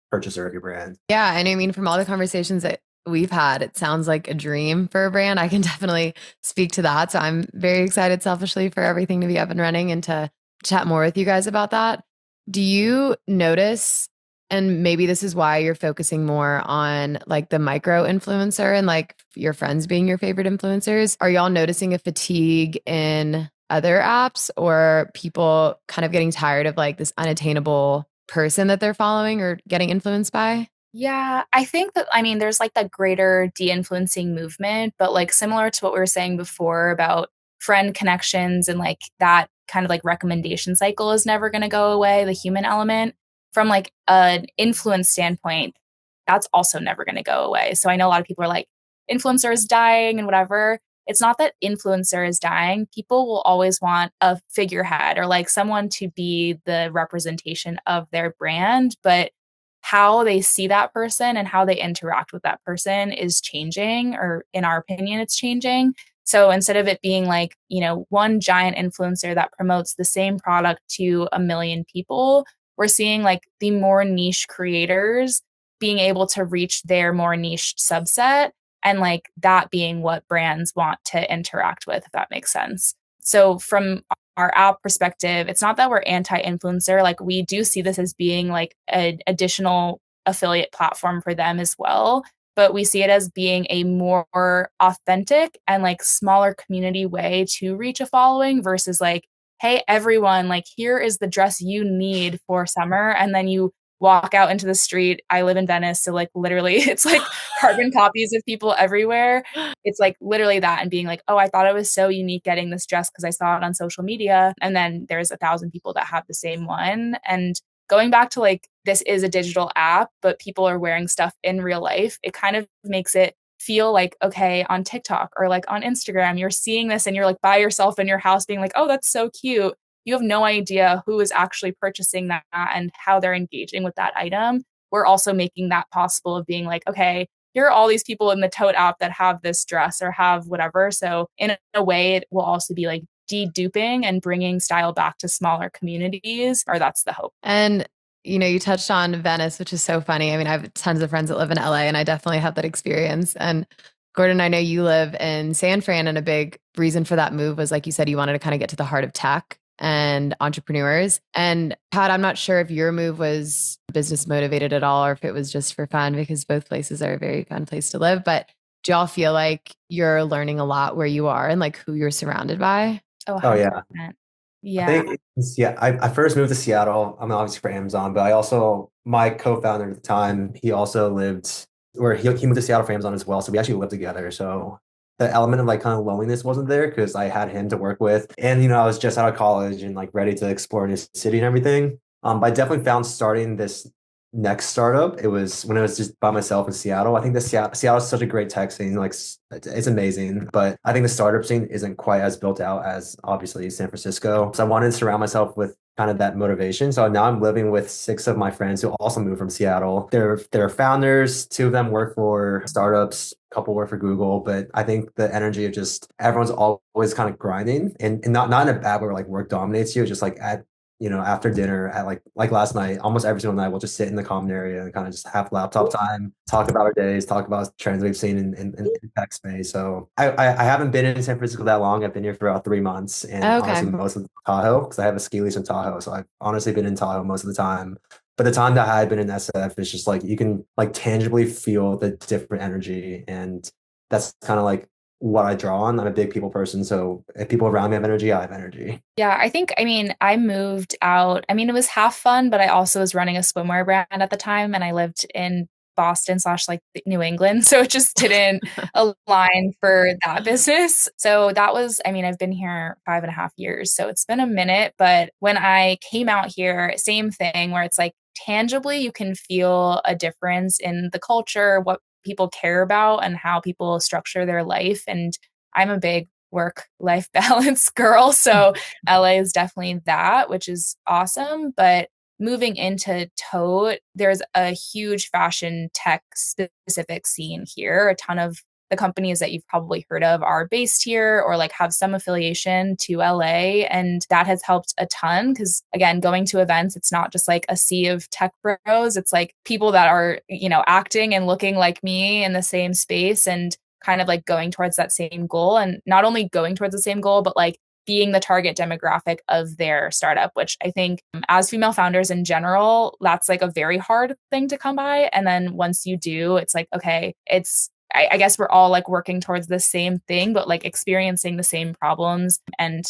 purchaser of your brand. Yeah. And I mean, from all the conversations that we've had, it sounds like a dream for a brand. I can definitely speak to that. So I'm very excited selfishly for everything to be up and running and to chat more with you guys about that. Do you notice, and maybe this is why you're focusing more on like the micro influencer and like your friends being your favorite influencers, are y'all noticing a fatigue in other apps or people kind of getting tired of like this unattainable person that they're following or getting influenced by? Yeah, I think that, there's like that greater de-influencing movement, but like similar to what we were saying before about friend connections and like that kind of like recommendation cycle is never going to go away, the human element. From like an influence standpoint, that's also never going to go away. So I know a lot of people are like, influencer is dying and whatever. It's not that influencer is dying. People will always want a figurehead or like someone to be the representation of their brand, but how they see that person and how they interact with that person is changing, or in our opinion, it's changing. So instead of it being like, one giant influencer that promotes the same product to a million people, we're seeing like the more niche creators being able to reach their more niche subset, and like that being what brands want to interact with, if that makes sense. So from our app perspective, it's not that we're anti-influencer. Like we do see this as being like an additional affiliate platform for them as well. But we see it as being a more authentic and like smaller community way to reach a following versus like, hey, everyone, like here is the dress you need for summer. And then you walk out into the street. I live in Venice. So like literally it's like carbon copies of people everywhere. It's like literally that, and being like, oh, I thought it was so unique getting this dress because I saw it on social media. And then there's 1,000 people that have the same one. And going back to like, this is a digital app, but people are wearing stuff in real life. It kind of makes it feel like, okay, on TikTok or like on Instagram, you're seeing this and you're like by yourself in your house being like, oh, that's so cute. You have no idea who is actually purchasing that and how they're engaging with that item. We're also making that possible of being like, okay, here are all these people in the Tote app that have this dress or have whatever. So in a way, it will also be like de-duping and bringing style back to smaller communities, or that's the hope. And you touched on Venice, which is so funny. I mean, I have tons of friends that live in LA, and I definitely have that experience. And Gordon, I know you live in San Fran, and a big reason for that move was, like you said, you wanted to kind of get to the heart of tech and entrepreneurs. And Pat, I'm not sure if your move was business motivated at all, or if it was just for fun, because both places are a very fun place to live. But do y'all feel like you're learning a lot where you are and like who you're surrounded by? Oh, yeah. Yeah. I think, I first moved to Seattle. I'm obviously for Amazon, but my co-founder at the time, he also lived where he moved to Seattle for Amazon as well. So we actually lived together. So the element of like kind of loneliness wasn't there because I had him to work with. And, I was just out of college and like ready to explore a new city and everything. But I definitely found starting this next startup, it was when I was just by myself in Seattle. I think the Seattle is such a great tech scene. Like it's amazing, but I think the startup scene isn't quite as built out as obviously San Francisco. So I wanted to surround myself with kind of that motivation. So now I'm living with 6 of my friends who also moved from Seattle. They're founders. 2 of them work for startups. A couple work for Google. But I think the energy of just everyone's always kind of grinding and not in a bad way where like work dominates you. Just like after dinner at like last night, almost every single night, we'll just sit in the common area and kind of just have laptop time, talk about our days, talk about trends we've seen in tech space. So I haven't been in San Francisco that long. I've been here for about 3 months, and honestly, most of Tahoe, because I have a ski lease in Tahoe. So I've honestly been in Tahoe most of the time. But the time that I had been in SF, it's just like you can like tangibly feel the different energy, and that's kind of like what I draw on. I'm a big people person. So if people around me have energy, I have energy. Yeah, I moved out. It was half fun, but I also was running a swimwear brand at the time, and I lived in Boston / like New England. So it just didn't align for that business. So that was, I've been here 5.5 years. So it's been a minute. But when I came out here, same thing where it's like tangibly you can feel a difference in the culture, what people care about, and how people structure their life. And I'm a big work-life balance girl. So LA is definitely that, which is awesome. But moving into Tote, there's a huge fashion tech specific scene here. A ton of the companies that you've probably heard of are based here or like have some affiliation to LA. And that has helped a ton because, again, going to events, it's not just like a sea of tech bros. It's like people that are, acting and looking like me in the same space and kind of like going towards that same goal. And not only going towards the same goal, but like being the target demographic of their startup, which I think as female founders in general, that's like a very hard thing to come by. And then once you do, it's like, okay, I guess we're all like working towards the same thing, but like experiencing the same problems. And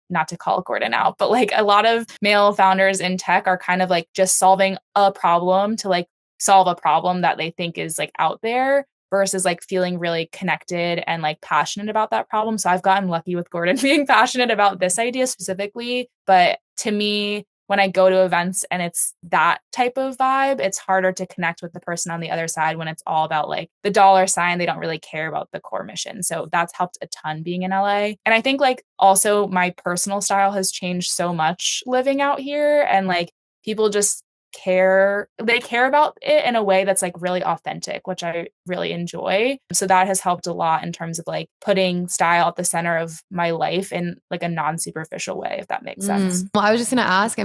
not to call Gordon out, but like a lot of male founders in tech are kind of like just solving a problem to like solve a problem that they think is like out there versus like feeling really connected and like passionate about that problem. So I've gotten lucky with Gordon being passionate about this idea specifically. But to me, when I go to events and it's that type of vibe, it's harder to connect with the person on the other side when it's all about like the dollar sign. They don't really care about the core mission. So that's helped a ton being in LA. And I think like also my personal style has changed so much living out here, and like people just they care about it in a way that's like really authentic, which I really enjoy. So that has helped a lot in terms of like putting style at the center of my life in like a non-superficial way, if that makes sense. Well, I was just going to ask,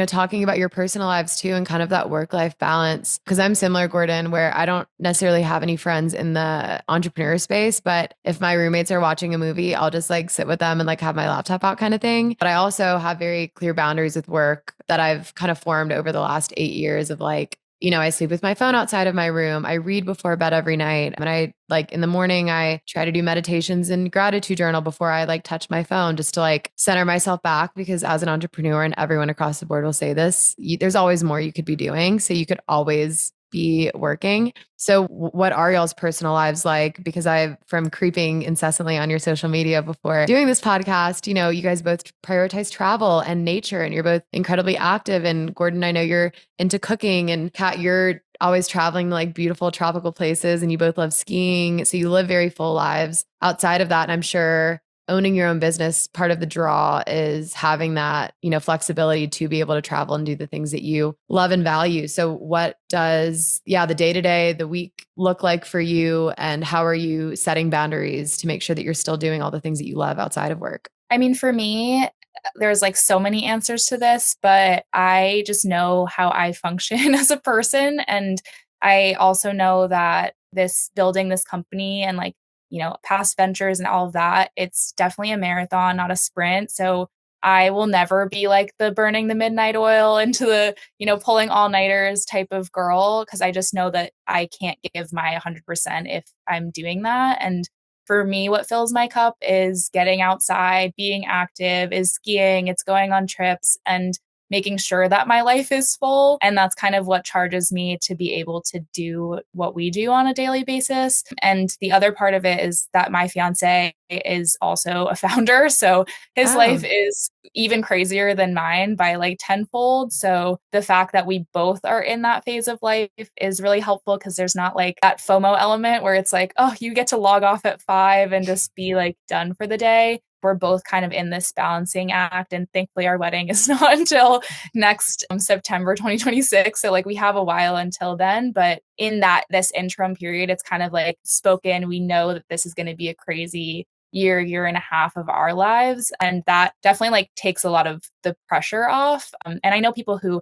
talking about your personal lives too, and kind of that work-life balance, because I'm similar, Gordon, where I don't necessarily have any friends in the entrepreneur space, but if my roommates are watching a movie, I'll just like sit with them and like have my laptop out kind of thing. But I also have very clear boundaries with work that I've kind of formed over the last 8 years of like, I sleep with my phone outside of my room. I read before bed every night. And I like in the morning, I try to do meditations and gratitude journal before I like touch my phone just to like center myself back, because as an entrepreneur, and everyone across the board will say this, there's always more you could be doing. So you could always be working. So what are y'all's personal lives like? Because from creeping incessantly on your social media before doing this podcast, you guys both prioritize travel and nature, and you're both incredibly active. And Gordon, I know you're into cooking, and Kat, you're always traveling to like beautiful tropical places, and you both love skiing. So you live very full lives outside of that. And I'm sure owning your own business, part of the draw is having that, flexibility to be able to travel and do the things that you love and value. So what does, the day-to-day, the week look like for you? And how are you setting boundaries to make sure that you're still doing all the things that you love outside of work? I mean, for me, there's like so many answers to this, but I just know how I function as a person. And I also know that building this company and like, past ventures and all of that, it's definitely a marathon, not a sprint. So I will never be like the burning the midnight oil into the, pulling all nighters type of girl. Cause I just know that I can't give my 100% if I'm doing that. And for me, what fills my cup is getting outside, being active, is skiing, it's going on trips and making sure that my life is full. And that's kind of what charges me to be able to do what we do on a daily basis. And the other part of it is that my fiance is also a founder. So his life is even crazier than mine by like tenfold. So the fact that we both are in that phase of life is really helpful because there's not like that FOMO element where it's like, oh, you get to log off at 5 and just be like done for the day. We're both kind of in this balancing act. And thankfully our wedding is not until next September 2026. So like we have a while until then, but in this interim period, it's kind of like spoken. We know that this is going to be a crazy year and a half of our lives. And that definitely like takes a lot of the pressure off. And I know people who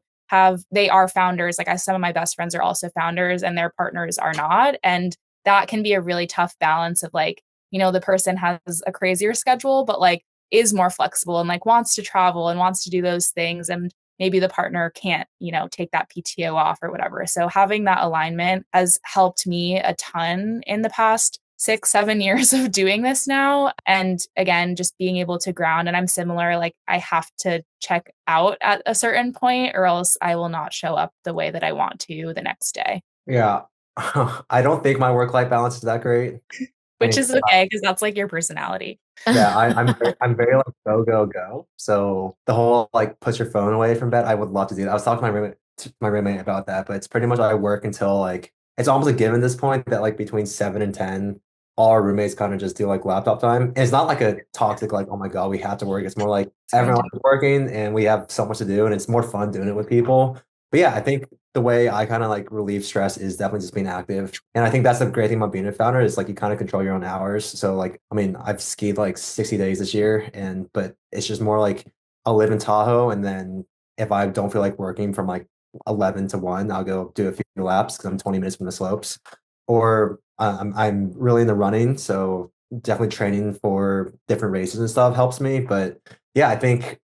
they are founders. Like some of my best friends are also founders and their partners are not. And that can be a really tough balance of like, the person has a crazier schedule, but like is more flexible and like wants to travel and wants to do those things. And maybe the partner can't, take that PTO off or whatever. So having that alignment has helped me a ton in the past 6-7 years of doing this now. And again, just being able to ground. And I'm similar, like I have to check out at a certain point or else I will not show up the way that I want to the next day. Yeah. I don't think my work-life balance is that great. Which is okay because that's like your personality. Yeah, I'm very like go. So the whole like put your phone away from bed, I would love to do that. I was talking to my roommate about that, but it's pretty much I work until like it's almost a given at this point that like between 7 and 10, all our roommates kind of just do like laptop time. And it's not like a toxic like, oh my God, we have to work. It's more like everyone's working and we have so much to do and it's more fun doing it with people. But yeah, I think the way I kind of like relieve stress is definitely just being active. And I think that's the great thing about being a founder is like you kind of control your own hours. So like, I mean, I've skied like 60 days this year but it's just more like I'll live in Tahoe. And then if I don't feel like working from like 11 to 1, I'll go do a few laps because I'm 20 minutes from the slopes. Or I'm really into running. So definitely training for different races and stuff helps me. But yeah, I think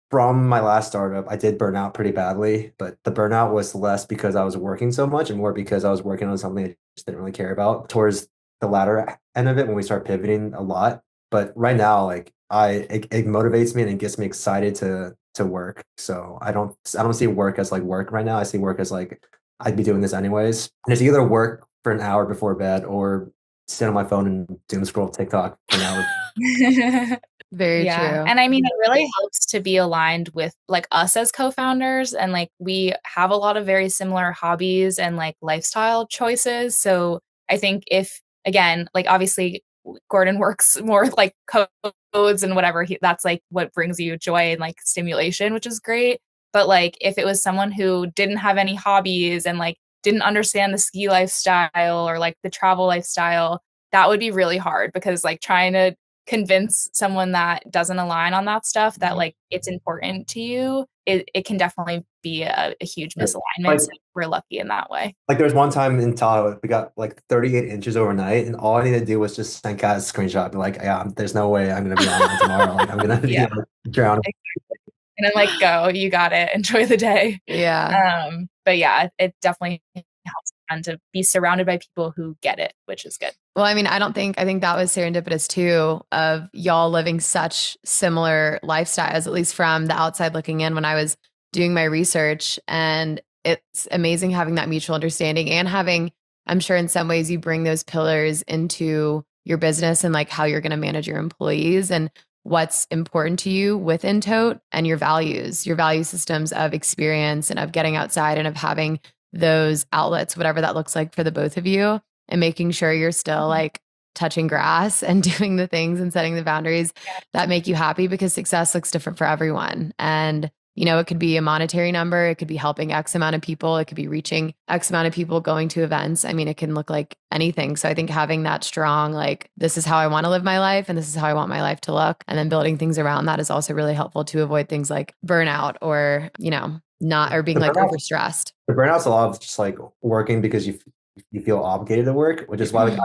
from my last startup, I did burn out pretty badly, but the burnout was less because I was working so much and more because I was working on something I just didn't really care about towards the latter end of it when we start pivoting a lot. But right now, like it motivates me and it gets me excited to work. So I don't see work as like work right now. I see work as like I'd be doing this anyways. And it's either work for an hour before bed or sit on my phone and doom scroll TikTok for an hour. Very true. And I mean, it really helps to be aligned with like us as co-founders and like we have a lot of very similar hobbies and like lifestyle choices. So I think if, again, like obviously Gordon works more like codes and whatever, that's like what brings you joy and like stimulation, which is great. But like if it was someone who didn't have any hobbies and like didn't understand the ski lifestyle or like the travel lifestyle, that would be really hard because like trying to convince someone that doesn't align on that stuff that like it's important to you, it can definitely be a huge misalignment. Like, so we're lucky in that way. Like there's one time in Tahoe, we got like 38 inches overnight and all I needed to do was just send Kat a screenshot, be like, yeah, there's no way I'm going to be on tomorrow. Like, I'm going to drown. And I'm like, go, you got it. Enjoy the day. Yeah. But yeah, it definitely helps to be surrounded by people who get it, which is good. Well, I mean, I think that was serendipitous too, of y'all living such similar lifestyles, at least from the outside looking in when I was doing my research. And it's amazing having that mutual understanding and having, I'm sure in some ways you bring those pillars into your business and like how you're going to manage your employees and what's important to you within Tote and your value systems of experience and of getting outside and of having those outlets, whatever that looks like for the both of you, and making sure you're still like touching grass and doing the things and setting the boundaries that make you happy, because success looks different for everyone. And it could be a monetary number. It could be helping X amount of people. It could be reaching X amount of people, going to events. I mean, it can look like anything. So I think having that strong, like, this is how I want to live my life and this is how I want my life to look, and then building things around that is also really helpful to avoid things like burnout or, not, or being like overstressed. The burnout's a lot of just like working because you feel obligated to work, which is why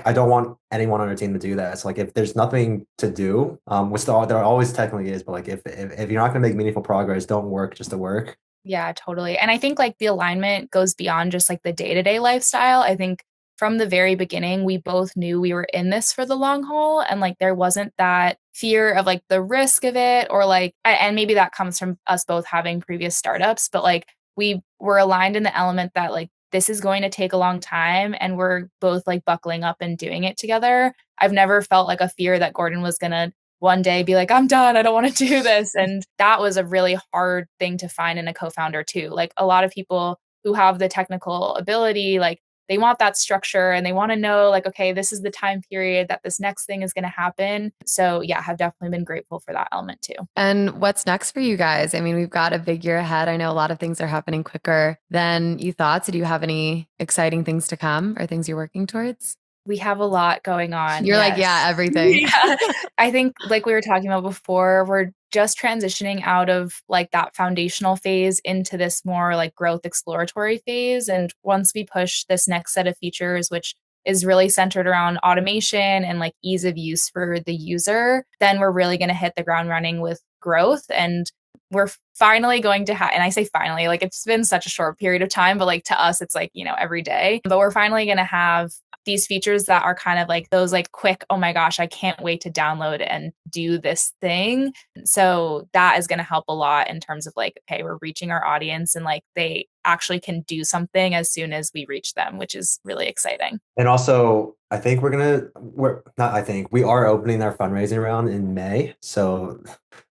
I don't want anyone on our team to do that. It's like if there's nothing to do, which there always technically is, but like if you're not going to make meaningful progress, don't work just to work. Yeah, totally. And I think like the alignment goes beyond just like the day-to-day lifestyle. I think from the very beginning, we both knew we were in this for the long haul, and like there wasn't that fear of like the risk of it, or like, and maybe that comes from us both having previous startups, but like we were aligned in the element that like this is going to take a long time and we're both like buckling up and doing it together. I've never felt like a fear that Gordon was going to one day be like, I'm done, I don't want to do this. And that was a really hard thing to find in a co-founder too. Like a lot of people who have the technical ability, like they want that structure and they want to know like, okay, this is the time period that this next thing is going to happen. So yeah, have definitely been grateful for that element too. And what's next for you guys? I mean, we've got a big year ahead. I know a lot of things are happening quicker than you thought. So do you have any exciting things to come or things you're working towards? We have a lot going on. You're like, yeah, everything. Yeah. I think like we were talking about before, we're just transitioning out of like that foundational phase into this more like growth exploratory phase. And once we push this next set of features, which is really centered around automation and like ease of use for the user, then we're really going to hit the ground running with growth. And we're finally going to have, and I say finally, like it's been such a short period of time, but like to us, it's like, every day, but we're finally going to have these features that are kind of like those like quick, oh my gosh, I can't wait to download and do this thing. So that is going to help a lot in terms of like, okay, we're reaching our audience and like they actually can do something as soon as we reach them, which is really exciting. And also, I think we are opening our fundraising round in May. So,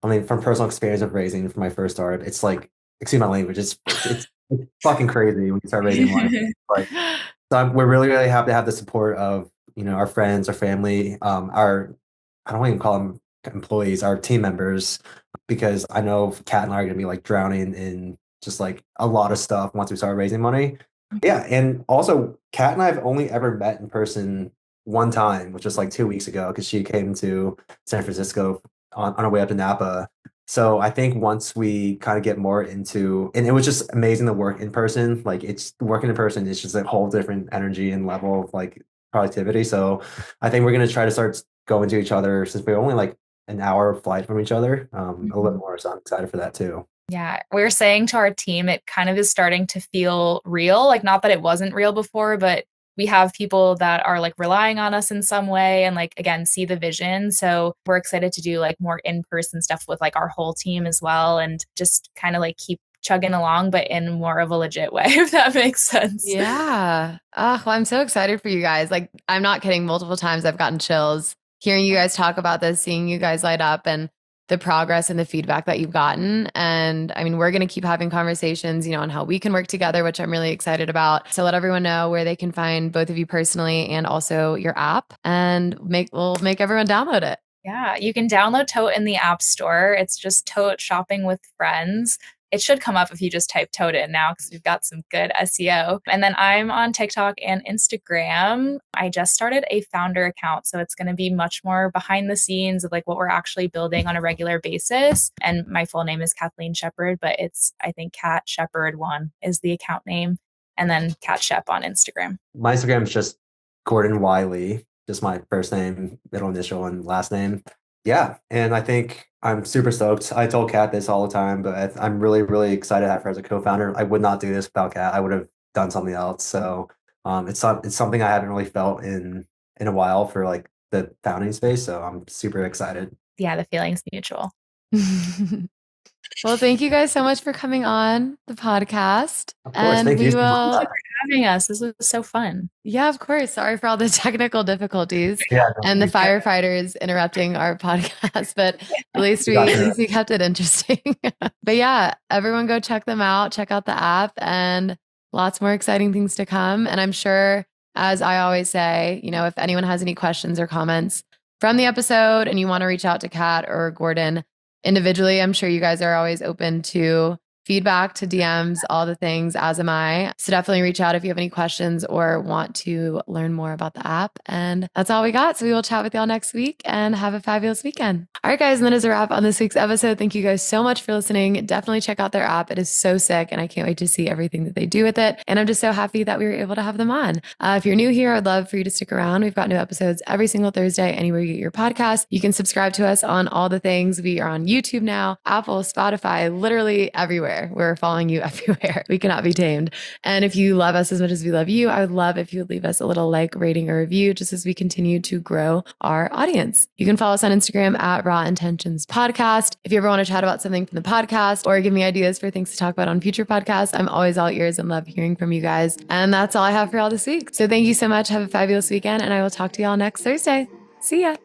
I mean, from personal experience of raising for my first startup, it's like, excuse my language, it's fucking crazy when you start raising money. Like, so we're really, really happy to have the support of, our friends, our family, I don't even call them employees, our team members, because I know Kat and I are going to be like drowning in just like a lot of stuff once we start raising money. Yeah. And also Kat and I have only ever met in person one time, which was like 2 weeks ago, because she came to San Francisco on our way up to Napa. So I think once we kind of get more into, and it was just amazing to work in person. Like it's working in person is just a whole different energy and level of like productivity. So I think we're going to try to start going to each other, since we're only like an hour flight from each other, a little bit more. So I'm excited for that too. Yeah, we're saying to our team, it kind of is starting to feel real. Like, not that it wasn't real before, but we have people that are like relying on us in some way and like, again, see the vision. So we're excited to do like more in-person stuff with like our whole team as well, and just kind of like keep chugging along, but in more of a legit way, if that makes sense. Yeah. Oh, well, I'm so excited for you guys. Like, I'm not kidding. Multiple times I've gotten chills hearing you guys talk about this, seeing you guys light up and the progress and the feedback that you've gotten. And I mean, we're going to keep having conversations, on how we can work together, which I'm really excited about. So let everyone know where they can find both of you personally and also your app, and we'll make everyone download it. Yeah, you can download Tote in the App Store. It's just Tote Shopping with Friends. It should come up if you just type Tote in now, because we've got some good SEO. And then I'm on TikTok and Instagram. I just started a founder account, so it's going to be much more behind the scenes of like what we're actually building on a regular basis. And my full name is Kathleen Shepard, but it's, I think, Kat Shepard 1 is the account name, and then Kat Shep on Instagram. My Instagram is just Gordon Wiley, just my first name, middle initial, and last name. Yeah. And I think I'm super stoked. I told Kat this all the time, but I'm really, really excited to have her as a co-founder. I would not do this without Kat. I would have done something else. So it's something I haven't really felt in a while for like the founding space. So I'm super excited. Yeah, the feeling's mutual. Well, thank you guys so much for coming on the podcast. Of course, And thank you we so much. will, Thank you for having us. This was so fun. yeah, of course. Sorry for all the technical difficulties Yeah, and the firefighters interrupting our podcast, but at least we kept it interesting. But yeah, everyone go check them out, check out the app, and lots more exciting things to come. And I'm sure, as I always say, if anyone has any questions or comments from the episode and you want to reach out to Kat or Gordon individually, I'm sure you guys are always open to feedback, to DMs, all the things, as am I. So definitely reach out if you have any questions or want to learn more about the app. And that's all we got. So we will chat with y'all next week and have a fabulous weekend. All right, guys. And that is a wrap on this week's episode. Thank you guys so much for listening. Definitely check out their app. It is so sick and I can't wait to see everything that they do with it. And I'm just so happy that we were able to have them on. If you're new here, I'd love for you to stick around. We've got new episodes every single Thursday, anywhere you get your podcast. You can subscribe to us on all the things. We are on YouTube now, Apple, Spotify, literally everywhere. We're following you everywhere. We cannot be tamed. And if you love us as much as we love you, I would love if you would leave us a little like, rating, or review just as we continue to grow our audience. You can follow us on Instagram at Raw Intentions Podcast. If you ever want to chat about something from the podcast or give me ideas for things to talk about on future podcasts, I'm always all ears and love hearing from you guys. And that's all I have for y'all this week. So thank you so much. Have a fabulous weekend, and I will talk to y'all next Thursday. See ya.